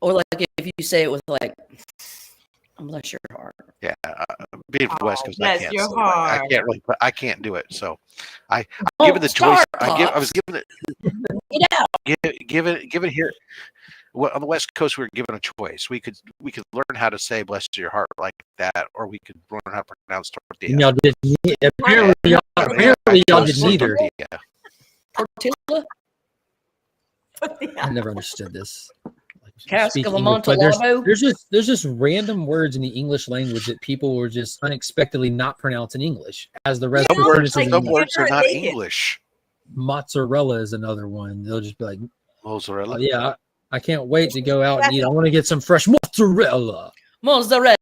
Or like if you say it with like, bless your heart. Yeah, being from the West Oh, Coast, I bless can't. your So I heart. can't really. I can't do it. So, I'm Oh, given the choice. Star I was given Get out. give it here. Well, on the West Coast, we were given a choice. We could learn how to say "bless your heart" like that, or we could learn how to pronounce tortilla. Y'all did apparently y'all did neither. Tortilla. Tortilla. I never understood this. Cask Speak of English, but Amontillado. there's just random words in the English language that people were just unexpectedly not pronouncing English, as the rest You of know, the it's sentences. like in Some English. words are not Naked. English. Mozzarella is another one. They'll just be like, Mozzarella. oh, yeah, I can't wait to go out and eat. I want to get some fresh mozzarella. Mozzarella.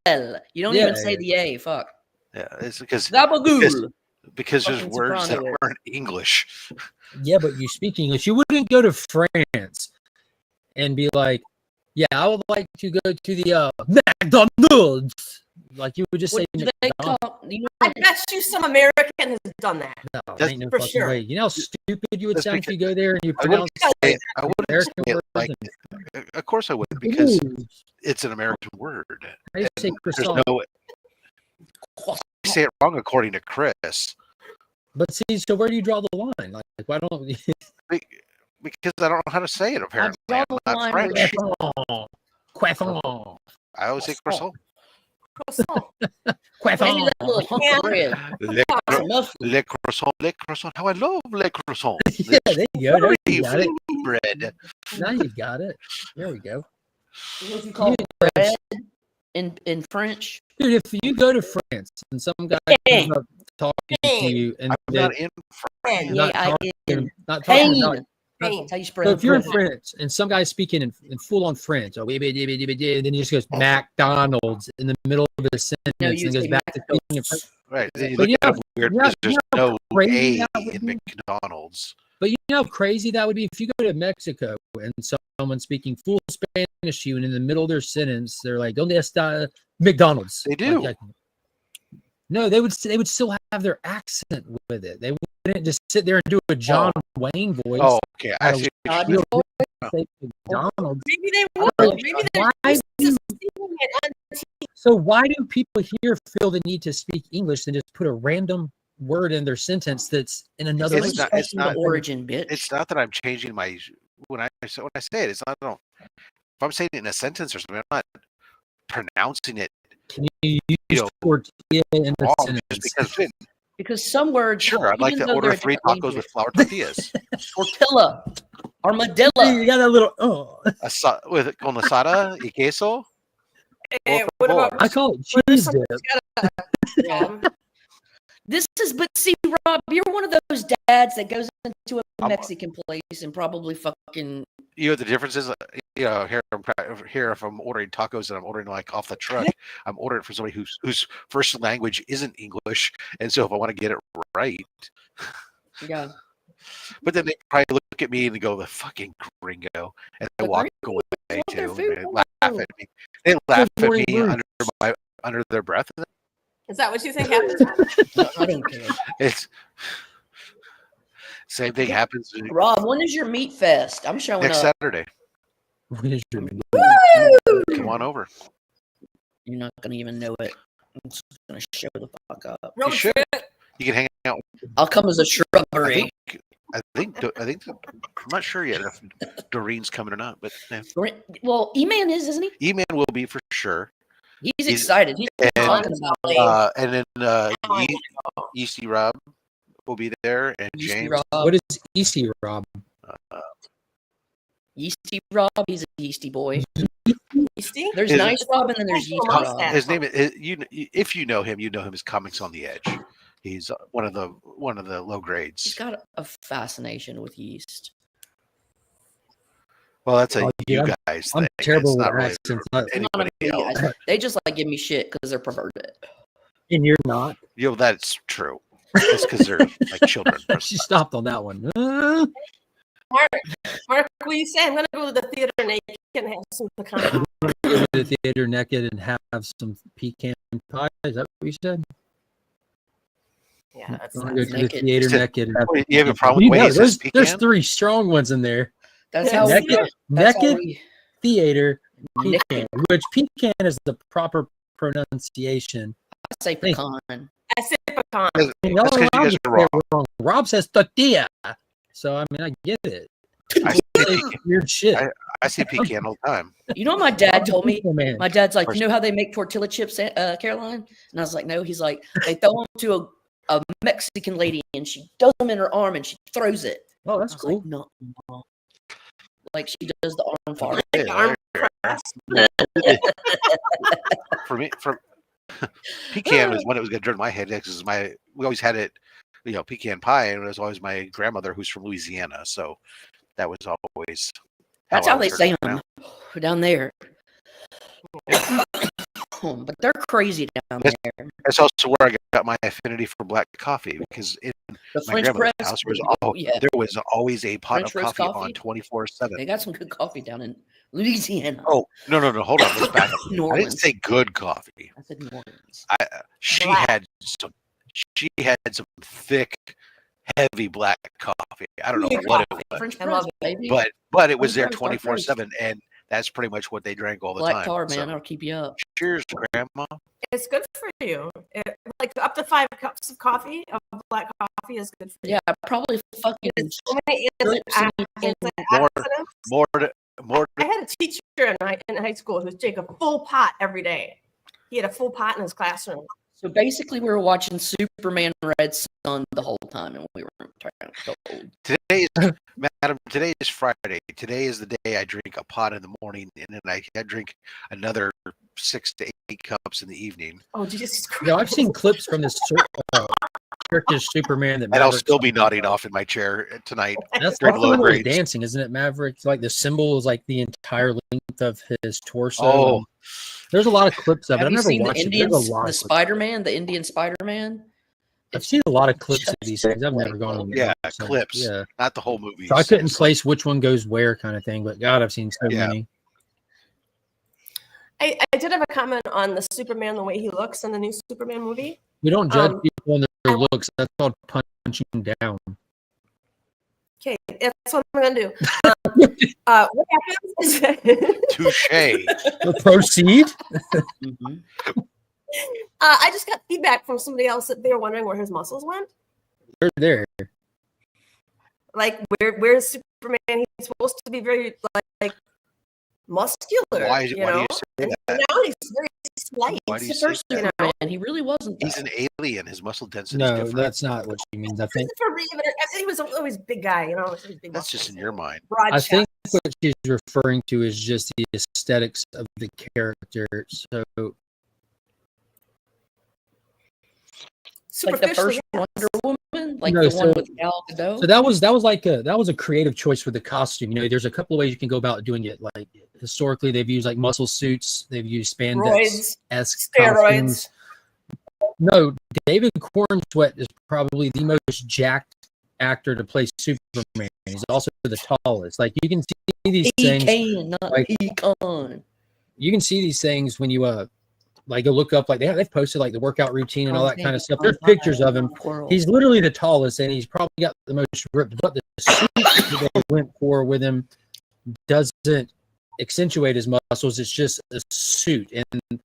You don't Yeah. even say the A. Fuck. Yeah, it's because Gabagool. there's Fucking words that soprano. aren't English. Yeah, but you speak English. You wouldn't go to France and be like, yeah, I would like to go to the McDonald's. Like you would just What say do they McDonald's. call? You know, I bet you some American has done that. No, That's ain't no for fucking sure. way. You know how stupid you would That's sound if because- you go there and you I wouldn't pronounce say I wouldn't American say it words like. and- Of course, I wouldn't because Ooh, it's an American word. how do you say There's croissant? no. I say it wrong according to Chris. But see, so where do you draw the line? Like why don't Because I don't know how to say it. Apparently, draw I'm the not line where French. croissant? I always say croissant. Croissant. maybe Croissant. that little hunk of bread. Le, It's a muffin. le croissant. How I love le croissant. Yeah, there you go. There Very you got it. flaky bread. Now you got it. There we go. What you call bread in French? Dude, if you go to France and some guy comes up talking to you and I'm they're not in France. not Yeah, I talking, in not talking pain. about Pain. That's how you so spread if you're in it. France and some guy's speaking in full on French, and then he just goes McDonald's in the middle of a sentence No, and you goes say back to speaking in French. Right. Then you But look yeah, at it weird yeah, because there's yeah, no crazy A that would in be. McDonald's. But you know how crazy that would be if you go to Mexico and someone's speaking full Spanish to you, and in the middle of their sentence, they're like, "Donde está McDonald's?" They do. No, they would still have their accent with it. They wouldn't just sit there and do a John Wayne voice. Oh, okay. I see. God, Real you say McDonald's. Maybe they will. Like, Maybe they're why just do- seeing it on So why do people here feel the need to speak English and just put a random word in their sentence that's in another It's language? not- it's the not- origin, bitch. It's not that I'm changing my when I say it. It's not. If I'm saying it in a sentence or something, I'm not pronouncing it Can you use know, tortilla in a wrong sentence? just because. Because some words, Sure, I'd like even to though order they're 3 different tacos with language, flour tortillas. tortilla, armadillo. You got that little With con asada y queso. what about I call it what if cheese somebody's dip. Yeah. This is, but see, Rob, you're one of those dads that goes into a I'm- Mexican place and probably fucking You know what the difference is? here if I'm ordering tacos and I'm ordering like off the truck, I'm ordering for somebody whose first language isn't English, and so if I want to get it right, Yeah. but then they probably look at me and they go, "The fucking gringo," and they walk away too. And they laugh at me. They laugh at me under their breath. Is that what you think happens? I don't care. It's same thing happens Rob, when is your meat fest? I'm showing next up. Saturday. When is your Come on over. You're not gonna even know it. I'm just gonna show the fuck up. Road should. trip. You can hang out. I'll come as a shrubbery. I think. I'm not sure yet if Doreen's coming or not, but yeah. Well, E-Man isn't he? E-Man will be for sure. He's excited. He's talking about it. And then Yeasty Rob will be there, and James. Rob. What is Yeasty Rob? Yeasty Rob. He's a yeasty boy. Yeasty? There's Nice Rob, and then there's Yeasty Rob. His name is if you know him as Comics on the Edge. He's one of the low grades. He's got a fascination with yeast. Well, that's Oh, you yeah. guys. I'm thing. terrible It's with not really accents. for anybody else. They just like give me shit because they're perverted. And you're not. That's true. It's because they're like children. She stopped on that one. Mark, what do you say? I'm going to go to the theater naked and have some pecan. Go to the theater naked and have some pecan pie. Is that what you said? Yeah, that's Go to the naked. theater naked. And have You have a problem with the way he says there's pecan? 3 strong ones in there. That's how Naked we theater Naked. pecan, which pecan is the proper pronunciation. say pecan. I said pecan. That's Y'all 'cause you allowed guys to are say wrong. it wrong. Rob says tortilla. So, I mean, I get it. I say, Weird shit. I say pecan all the time. You know what my dad told me? Man. My dad's like, you know how they make tortilla chips, Caroline? And I was like, no. He's like, they throw them to a Mexican lady and she does them in her arm and she throws it. Oh, that's I was cool. like, no. Like she does the arm fart. Like arm press. For me, pecan was when it was going to turn my head because we always had it, pecan pie, and it was always my grandmother who's from Louisiana, so that was always. That's how they say them them down there. But they're crazy down there. That's also where I got my affinity for black coffee because in The my French grandmother's press. house Yeah. there was always a pot French of roast coffee coffee? on 24/7. They got some good coffee down in Louisiana. Oh no! Hold on, let's back up. New I didn't Orleans. say good coffee. I said New Orleans. She Black. had some thick, heavy black coffee. I don't know Black what it coffee. was, French I press, love baby. but it was there French press, dark roast. 24/7, and that's pretty much what they drank all the Black time. tar, So, man. I'll keep you up. cheers, Grandma. It's good for you. Like up to 5 cups of coffee, of black coffee is good for you. Yeah, probably fucking. There's so many More- antioxidants. More. I had a teacher in high school who would take a full pot every day. He had a full pot in his classroom. So basically, we were watching Superman Red Sun the whole time, and we were trying to old. Today is Friday. Today is the day I drink a pot in the morning, and then I drink another 6 to 8 cups in the evening. Oh, Jesus Christ. Yeah, I've seen clips from this Turkish Superman that And I'll Maverick's still be on. nodding off in my chair tonight. That's during the low one where he's grades. dancing, isn't it, Maverick? Like the symbol is like the entire length of his torso. Oh, There's a lot of clips of it. Have I've you never seen the watched it. Indian, There's a lot the of clips. Spider-Man, the Indian Spider-Man? I've seen a lot of clips of just these things. I've never like, gone on yeah, the website. clips. Yeah. not the whole movie. So I couldn't place which one goes where kind of thing, but God, I've seen so Yeah. many. I did have a comment on the Superman, the way he looks in the new Superman movie. We don't judge Um, people on their looks. That's called punching down. Okay, that's what I'm gonna do. What happens is Touche. Proceed. Mhm. I just got feedback from somebody else that they were wondering where his muscles went. They're there. Like where's Superman? He's supposed to be very like muscular. Why do know? you say And that? now he's very slight. Why do you He's the say first that? Superman. He really wasn't. He's that. an alien. His muscle density is No, different. that's not what she means. I think Christopher Reeve, he was always a big guy, big That's just in your mind. broad I chest. think what she's referring to is just the aesthetics of the character. So Like the first Superficially, yes. Wonder Woman, like No, the so- one with Gal Gadot. that was like a creative choice with the costume. You know, there's a couple of ways you can go about doing it. Like historically they've used like muscle suits, they've used Roids, spandex steroids. costumes. No, David Cornsweet is probably the most jacked actor to play Superman. He's also the tallest. Like you can see these things. Pecan, not like, pecan. You can see these things when you like go look up, like they've posted like the workout routine and all that kind of stuff. There's pictures of him. He's literally the tallest, and he's probably got the most ripped. But the suit that they went for with him doesn't accentuate his muscles. It's just a suit, and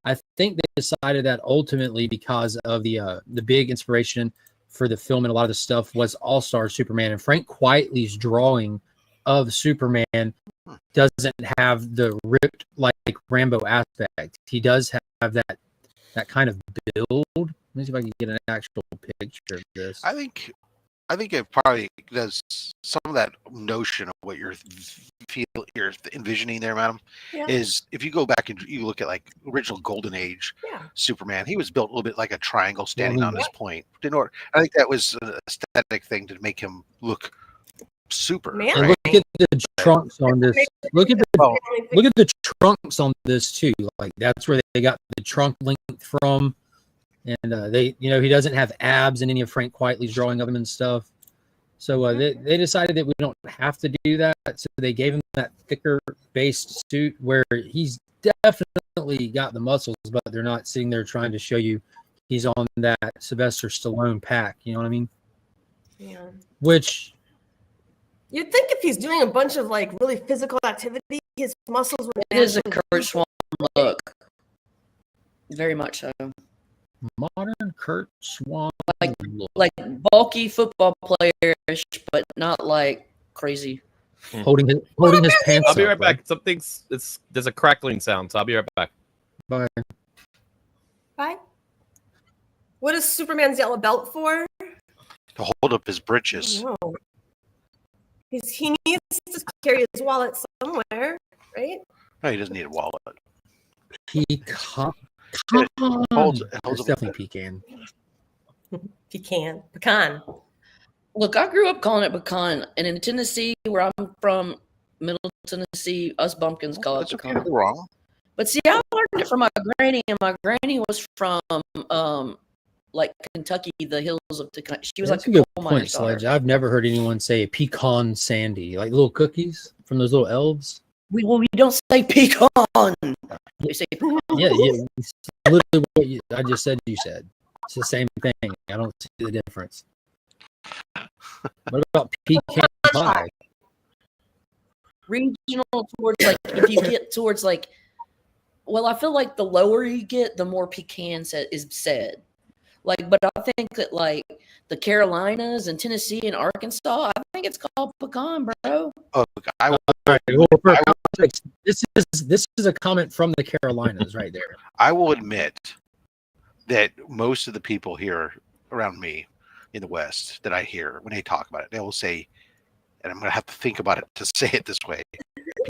I think they decided that ultimately because of the big inspiration for the film and a lot of the stuff was All-Star Superman, and Frank Quitely's drawing of Superman doesn't have the ripped like Rambo aspect. He does have that kind of build. Let me see if I can get an actual picture of this. I think it probably does some of that notion of what you're envisioning there, madam. Yeah. Is if you go back and you look at like original Golden Age Superman, he was built a little bit like a triangle standing on his point. I think that was an aesthetic thing to make him look super. Man. And right? look at the trunks on this. Look at the trunks on this too. Like that's where they got the trunk length from. And they, he doesn't have abs in any of Frank Quitely's drawing of him and stuff. So they decided that we don't have to do that. So they gave him that thicker based suit where he's definitely got the muscles, but they're not sitting there trying to show you he's on that Sylvester Stallone pack. You know what I mean? Yeah. Which you'd think if he's doing a bunch of like really physical activity, his muscles would. It is a Kurt Swan look. Very much so. Modern Kurt Swan, like bulky football playerish, but not like crazy. Holding his pants. I'll be right back. There's a crackling sound, so I'll be right back. Bye. Bye. What is Superman's yellow belt for? To hold up his britches. No. He needs to carry his wallet somewhere, right? No, he doesn't need a wallet. Pecan. It's definitely pecan. Pecan. Look, I grew up calling it pecan, and in Tennessee, where I'm from, Middle Tennessee, us bumpkins call it pecan. Okay, wrong. But see, I learned it from my granny, and my granny was from like Kentucky, the hills of Kentucky. She was That's like a good coal point, miner's daughter. Sledge. I've never heard anyone say pecan sandy, like little cookies from those little elves. We don't say pecan. We say pecan. Yeah. It's literally what I just said. You said it's the same thing. I don't see the difference. What about pecan pie? Regional towards like if you get towards like, well, I feel like the lower you get, the more pecan is said. Like, but I think that like the Carolinas and Tennessee and Arkansas, I think it's called pecan, bro. Oh, This is a comment from the Carolinas right there. I will admit that most of the people here around me in the West that I hear when they talk about it, they will say, and I'm going to have to think about it to say it this way,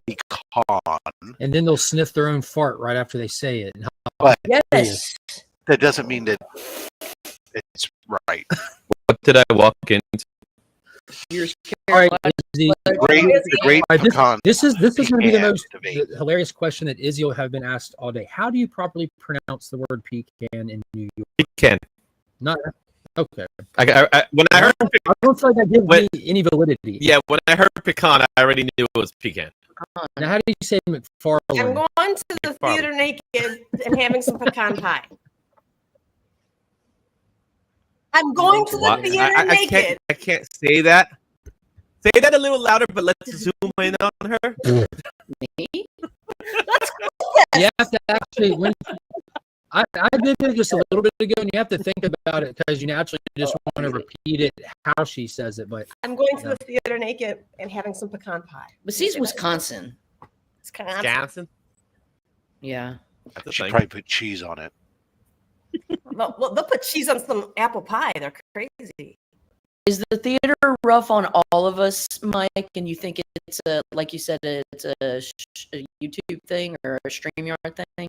pecan. And then they'll sniff their own fart right after they say it. But Yes. that doesn't mean that it's right. What did I walk into? All right, the great pecan. This is going to be the most debate. hilarious question that Izzy will have been asked all day. How do you properly pronounce the word pecan in New York? Pecan. Not okay. When I heard, I don't feel like that gives me any validity. yeah, when I heard pecan, I already knew it was pecan. Now, how do you say McFarlane? I'm going to the theater naked and having some pecan pie. I'm going to the theater naked. I can't say that. Say that a little louder, but let's zoom in on her. Me? You have to actually. I did it just a little bit ago, and you have to think about it because you naturally just want to repeat it how she says it. But I'm going to the theater naked and having some pecan pie. But see, it's Wisconsin. Wisconsin? Yeah. You should probably put cheese on it. Well, they'll put cheese on some apple pie. They're crazy. Is the theater rough on all of us, Mike? And you think it's a, like you said, it's a YouTube thing or a StreamYard thing?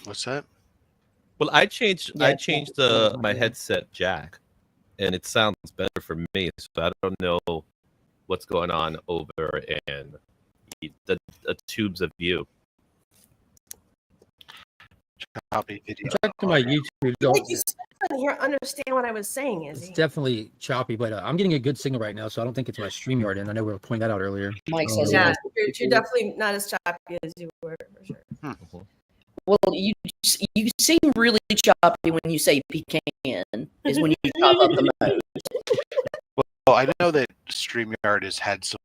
What's that? Well, I changed my headset jack, and it sounds better for me. So I don't know what's going on over in the tubes of you. Copy video. Check to my YouTube. Like you still couldn't understand what I was saying, It's Izzy. definitely choppy, but I'm getting a good signal right now, so I don't think it's my StreamYard. And I know we were pointing that out earlier. Mike says Yeah, it. you're definitely not as choppy as you were, for sure. Well, you seem really choppy when you say pecan. Is when you chop up the most. Well, I know that StreamYard has had some.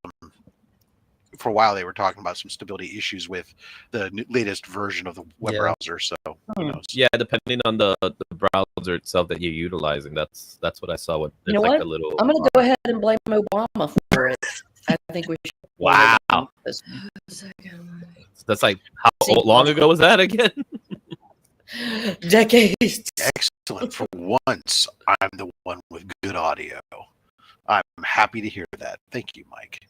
For a while, they were talking about some stability issues with the latest version of the web browser. So who knows? Yeah, depending on the browser itself that you're utilizing, that's what I saw. With You know like what? a little. I'm gonna go ahead and blame Obama for it. I think we should. Wow. That's like how long ago was that again? Decades. Excellent. For once, I'm the one with good audio. I'm happy to hear that. Thank you, Mike.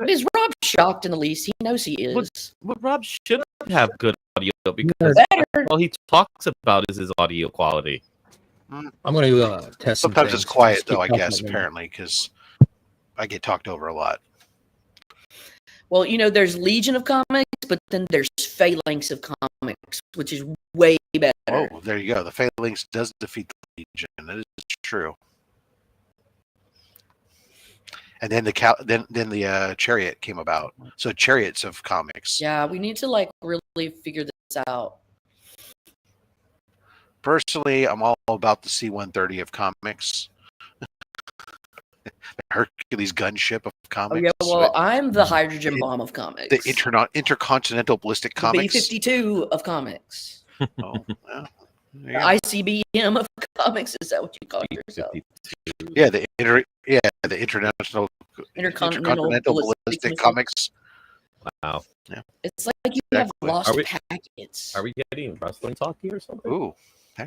Is Rob shocked in the least? He knows he is. But Rob should have good audio because Better. all he talks about is his audio quality. I'm going to test. Sometimes it's quiet, though, I guess, apparently. apparently, because I get talked over a lot. Well, there's Legion of Comics, but then there's Phalanx of Comics, which is way better. Oh, there you go. The Phalanx does defeat the Legion. That is true. And then the Chariot came about. So Chariots of Comics. Yeah, we need to really figure this out. Personally, I'm all about the C-130 of comics. The Hercules gunship of comics. Oh, yeah, well, I'm the hydrogen bomb of comics. The intercontinental ballistic the comics. B-52 of comics. Oh, well, The ICBM of comics. Is that what you call yourself? Yeah, the international Intercontinental ballistic comics. Wow. Yeah. It's like you have lost packets. Are we getting wrestling talk here or something? Ooh.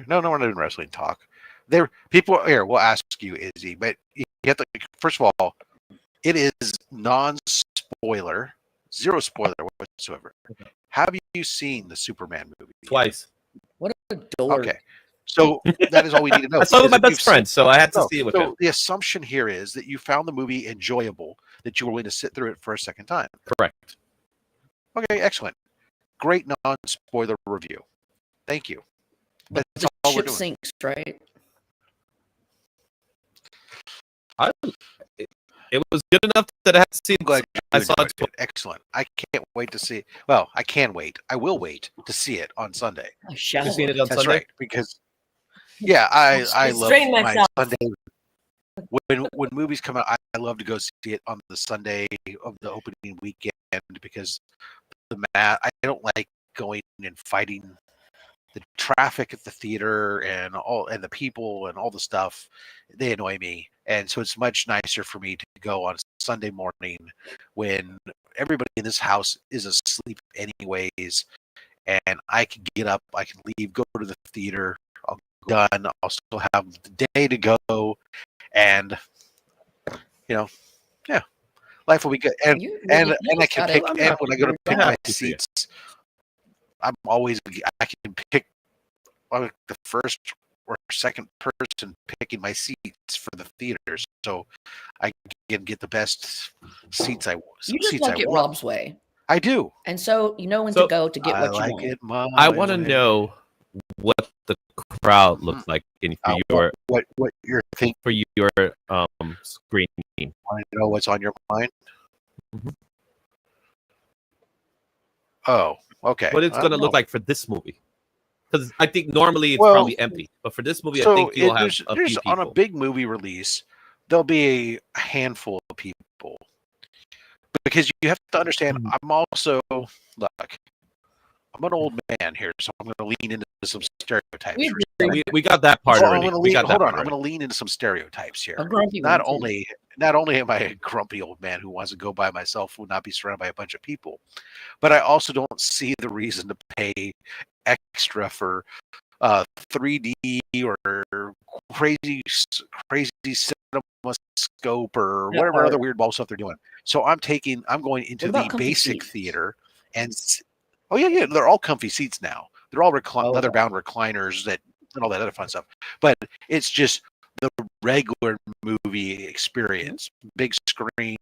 No, we're not doing wrestling talk. People here will ask you, Izzy, but you have to, first of all, it is non-spoiler, zero spoiler whatsoever. Okay. Have you seen the Superman movie? Twice. What a dork. Okay. So that is all we need to know. I saw it with my best friend, so I had to see it with him. The assumption here is that you found the movie enjoyable, that you were willing to sit through it for a second time. Correct. Okay, excellent. Great non-spoiler review. Thank you. But that's all we're doing. Sinks, right? It was good enough that I had to see it. Glad I saw it. Excellent. I can't wait to see it. Well, I can wait. I will wait to see it on Sunday. I shall. You're seeing it on That's Sunday? Right, because I love my Sunday. When movies come out, I love to go see it on the Sunday of the opening weekend because I don't like going and fighting the traffic at the theater and the people and all the stuff. They annoy me, and so it's much nicer for me to go on Sunday morning when everybody in this house is asleep anyways, and I can get up, I can leave, go to the theater. I'll be done. I'll still have the day to go, and life will be good. And I can pick. And when I go to pick my seats, I can pick the first or second person picking my seats for the theaters, so I can get the best seats I want. You just like it Rob's way. I do, and so you know when to go to get what you want. I want to know what the crowd looks like for your what you're thinking for your screening. Want to know what's on your mind? Mm-hmm. Oh, okay. What it's going to look like for this movie? Because I think normally it's probably empty, but for this movie, I think you'll have a few people. On a big movie release, there'll be a handful of people. Because you have to understand, I'm also, look, I'm an old man here, so I'm going to lean into some stereotypes. We got that part already. I'm going to lean into some stereotypes here. Not only am I a grumpy old man who wants to go by myself, who will not be surrounded by a bunch of people, but I also don't see the reason to pay extra for 3D or crazy cinema scope or whatever other weird ball stuff they're doing. So I'm going into the basic theater and they're all comfy seats now. They're all leather bound recliners and all that other fun stuff. But it's just the regular movie experience, big screen,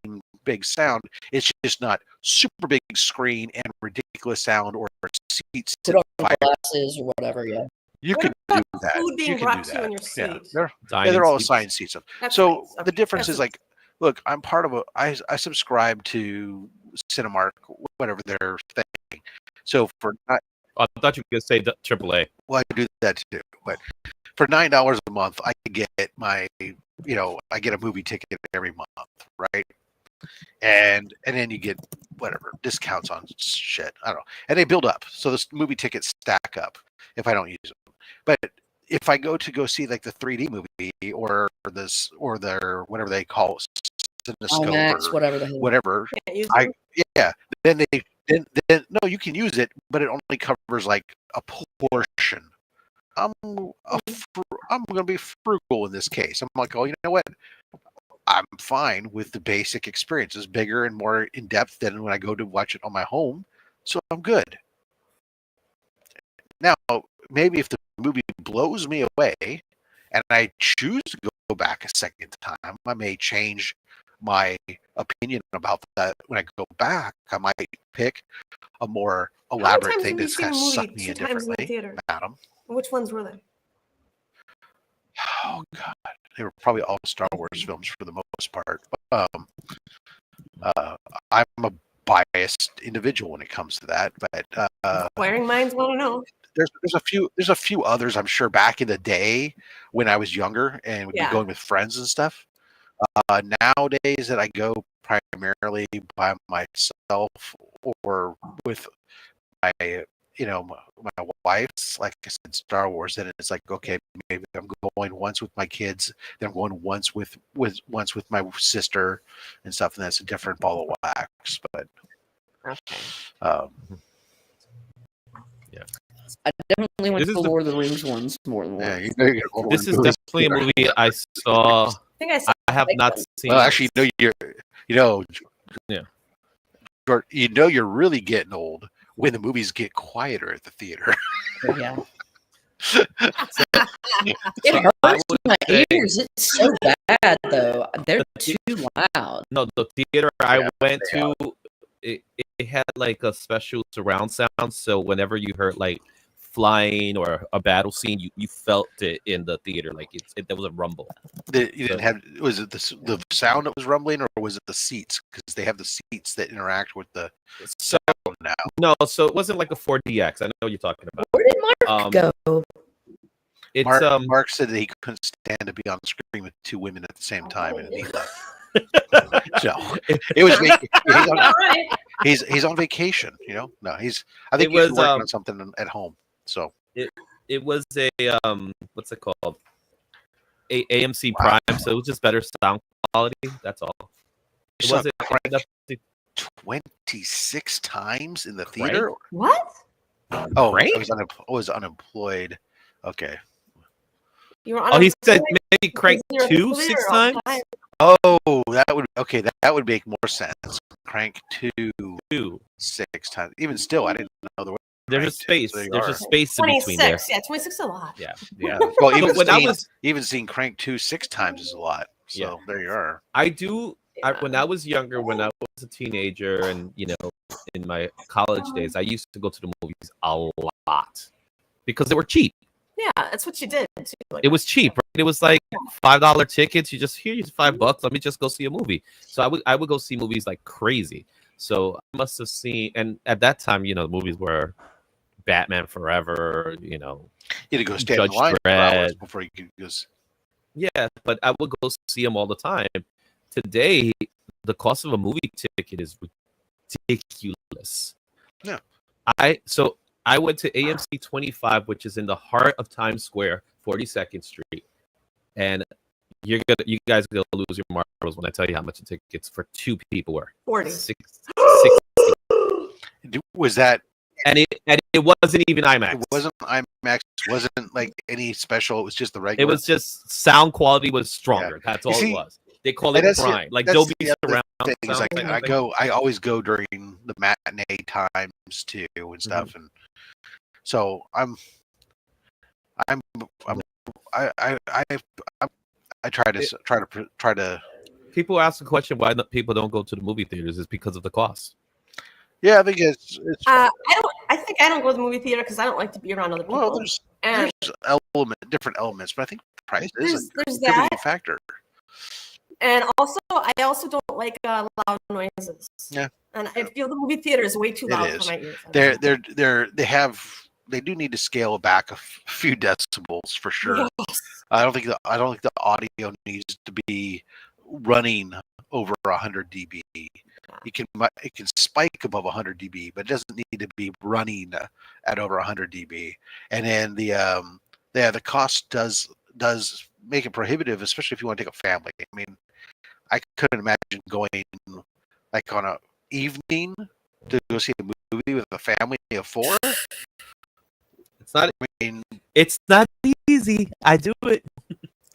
big sound. It's just not super big screen and ridiculous sound or seats. Put on glasses or whatever. Yeah. You What can about do that. food being You can brought do to you in that. your Yeah, seat? they're all assigned seats. That's So nice. the difference That's is like, look, I'm part of I subscribe to Cinemark, whatever their thing. So for not, I thought you were gonna say AAA. well, I do that too, but for $9 a month, I get my, I get a movie ticket every month, right? And then you get whatever discounts on shit. I don't know, and they build up, so the movie tickets stack up if I don't use them. But if I go see like the 3D movie or their whatever they call it, Cinescope IMAX, or whatever the hell. whatever, then no, you can use it, but it only covers like a portion. I'm going to be frugal in this case. I'm like, oh, you know what? I'm fine with the basic experience. It's bigger and more in depth than when I go to watch it on my home, so I'm good. Now, maybe if the movie blows me away and I choose to go back a second time, I may change my opinion about that. When I go back, I might pick a more elaborate thing that's kind of suck me in differently. Madam, which ones were they? Oh God, they were probably all Star Wars films for the most part. I'm a biased individual when it comes to that, but Inquiring minds want to know. There's a few others I'm sure back in the day when I was younger and would be going with friends and stuff. Nowadays that I go primarily by myself or with my my wife's, like I said, Star Wars, then it's like, okay, maybe I'm going once with my kids, then I'm going once with my sister and stuff, and that's a different ball of wax. But yeah, I definitely went to the Lord of the Rings ones more than once. Yeah, this is definitely a movie I saw. I have not seen. Well, actually, you're really getting old when the movies get quieter at the theater. Yeah. It hurts my ears. It's so bad, though. They're too loud. No, the theater I went to, it had like a special surround sound. So whenever you heard like flying or a battle scene, you felt it in the theater. Like there was a rumble. Was it the sound that was rumbling, or was it the seats? Because they have the seats that interact with the sound now. No, so it wasn't like a 4DX. I know what you're talking about. Where did Mark go? It's Mark said that he couldn't stand to be on the screen with two women at the same time, and he left. So it was he's on vacation, No, I think he's working on something at home. So it was a what's it called? AMC Prime, so it was just better sound quality. That's all. It wasn't 26 times in the theater. What? Oh, I was unemployed. Okay. He said maybe Crank 2 6 times. Oh, that would make more sense. Crank 2 6 times. Even still, I didn't know there was. There's a space. There's a space in between there. Yeah, 26 is a lot. Yeah. Well, even seeing Crank 2 6 times is a lot. So there you are. When I was younger, when I was a teenager, and in my college days, I used to go to the movies a lot because they were cheap. Yeah, that's what you did. It was cheap, right? It was like $5 tickets. You just here's $5. Let me just go see a movie. So I would go see movies like crazy. So I must have seen, and at that time, the movies were Batman Forever. You had to go stand in line for hours before you could go. Yeah, but I would go see them all the time. Today, the cost of a movie ticket is ridiculous. Yeah. I went to AMC 25, which is in the heart of Times Square, 42nd Street, and you guys are gonna lose your marbles when I tell you how much the tickets for two people were. 40. 60. Was that? And it wasn't even IMAX. It wasn't IMAX. It wasn't like any special. It was just the regular. It was just sound quality was stronger. Yeah. That's all it was. They call it Prime, like Dolby Surround. I always go during the matinee times too and stuff, and so I try to People ask the question why people don't go to the movie theaters. Is because of the cost. Yeah, I think it's I think I don't go to the movie theater because I don't like to be around other people. well, there's different elements, but I think price is a there's contributing that. factor. And also, I also don't like loud noises. Yeah. And I feel the movie theater is way too It loud is. for my ears. They do need to scale back a few decibels for sure. Yes. I don't think the audio needs to be running over 100 dB. It can spike above 100 dB, but it doesn't need to be running at over 100 dB. And then the cost does make it prohibitive, especially if you want to take a family. I mean, I couldn't imagine going like on a evening to go see a movie with a family of 4. It's not. I mean, it's not easy. I do it.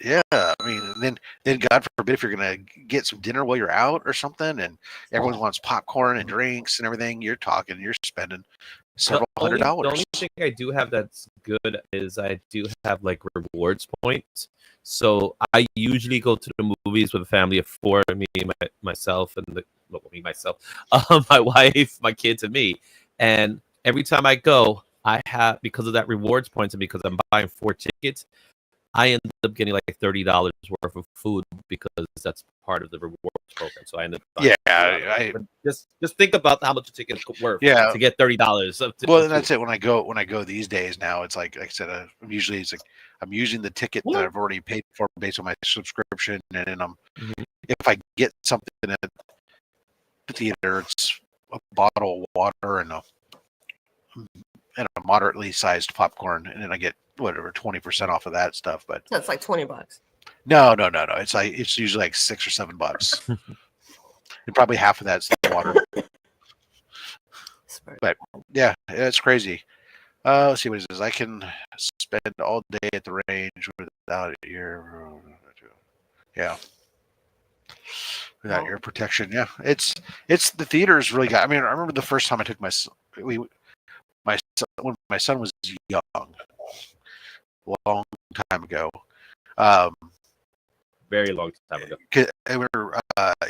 Yeah, I mean, then God forbid if you're gonna get some dinner while you're out or something, and everyone wants popcorn and drinks and everything. You're spending several $100s. The only thing I do have that's good is I do have like rewards points. So I usually go to the movies with a family of 4, me, myself, and my wife, my kids, and me. And every time I go, I have, because of that rewards points and because I'm buying 4 tickets, I end up getting like $30 worth of food because that's part of the rewards program. So I end up buying just think about how much a ticket is worth to get $30. Well, and that's it. When I go these days now, it's like I said, I'm using the ticket that I've already paid for based on my subscription, and then if I get something at the theater, it's a bottle of water and a moderately sized popcorn, and then I get whatever 20% off of that stuff. But that's like $20. No. It's usually like $6 or $7, and probably half of that's the water. But yeah, it's crazy. Let's see what it says. I can spend all day at the range without ear. Yeah. Without ear protection. Yeah. It's the theaters really got. I mean, I remember the first time I took when my son was young, long time ago. Very long time ago.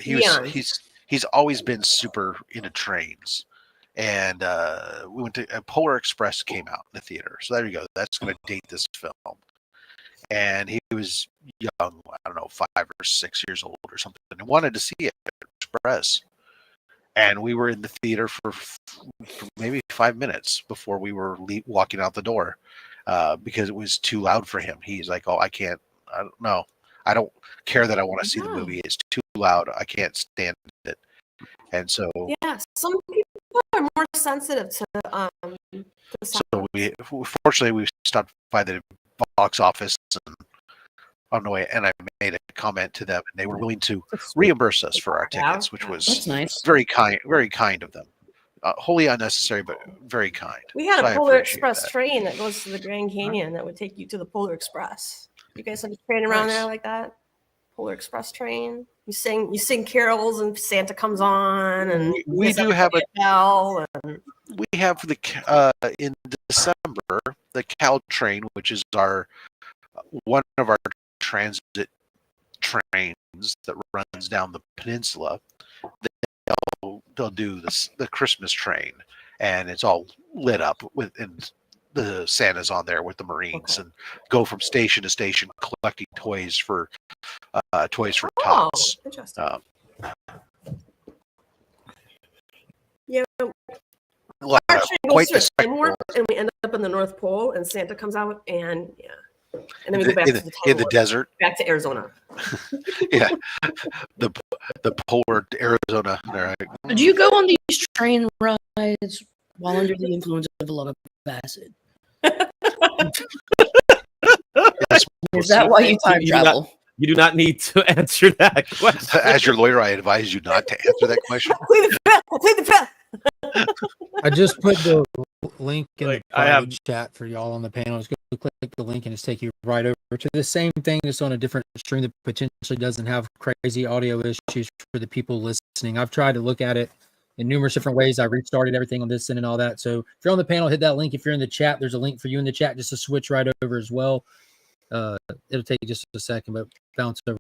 He's always been super into trains, and we went to Polar Express came out in the theater. So there you go. That's going to date this film. And he was young, I don't know, 5 or 6 years old or something, and wanted to see it Express. And we were in the theater for maybe 5 minutes before we were walking out the door because it was too loud for him. He's like, "Oh, I can't. I don't know. I don't care that I want to see the movie. It's too loud. I can't stand it." And so, yeah, some people are more sensitive to the sound. So fortunately we stopped by the box office on the way, and I made a comment to them, and they were willing to reimburse us for our tickets, which was nice. very kind of them. Wholly unnecessary, but very kind. We had a Polar Express train that goes to the Grand Canyon that would take you to the Polar Express. You guys have a train around there like that? Polar Express train. You sing carols, and Santa comes on, and we do have a bell. We have in December the Cal train, which is one of our transit trains that runs down the peninsula. They'll do the Christmas train, and it's all lit up and the Santa's on there with the Marines, and go from station to station collecting toys for tots. Interesting. Our train goes to Kenworth, and we end up in the North Pole, and Santa comes out, and and then we go back in the desert, back to Arizona. Yeah, the polar Arizona. Did you go on these train rides while under the influence of a lot of acid? Yes, is that why you time travel? You do not need to answer that question. As your lawyer, I advise you not to answer that question. I just put the link in the chat for y'all on the panel. Just go click the link and it's take you right over to the same thing that's on a different stream that potentially doesn't have crazy audio issues for the people listening. I've tried to look at it in numerous different ways. I restarted everything on this end and all that. So if you're on the panel, hit that link. If you're in the chat, there's a link for you in the chat just to switch right over as well. It'll take just a second, but bounce over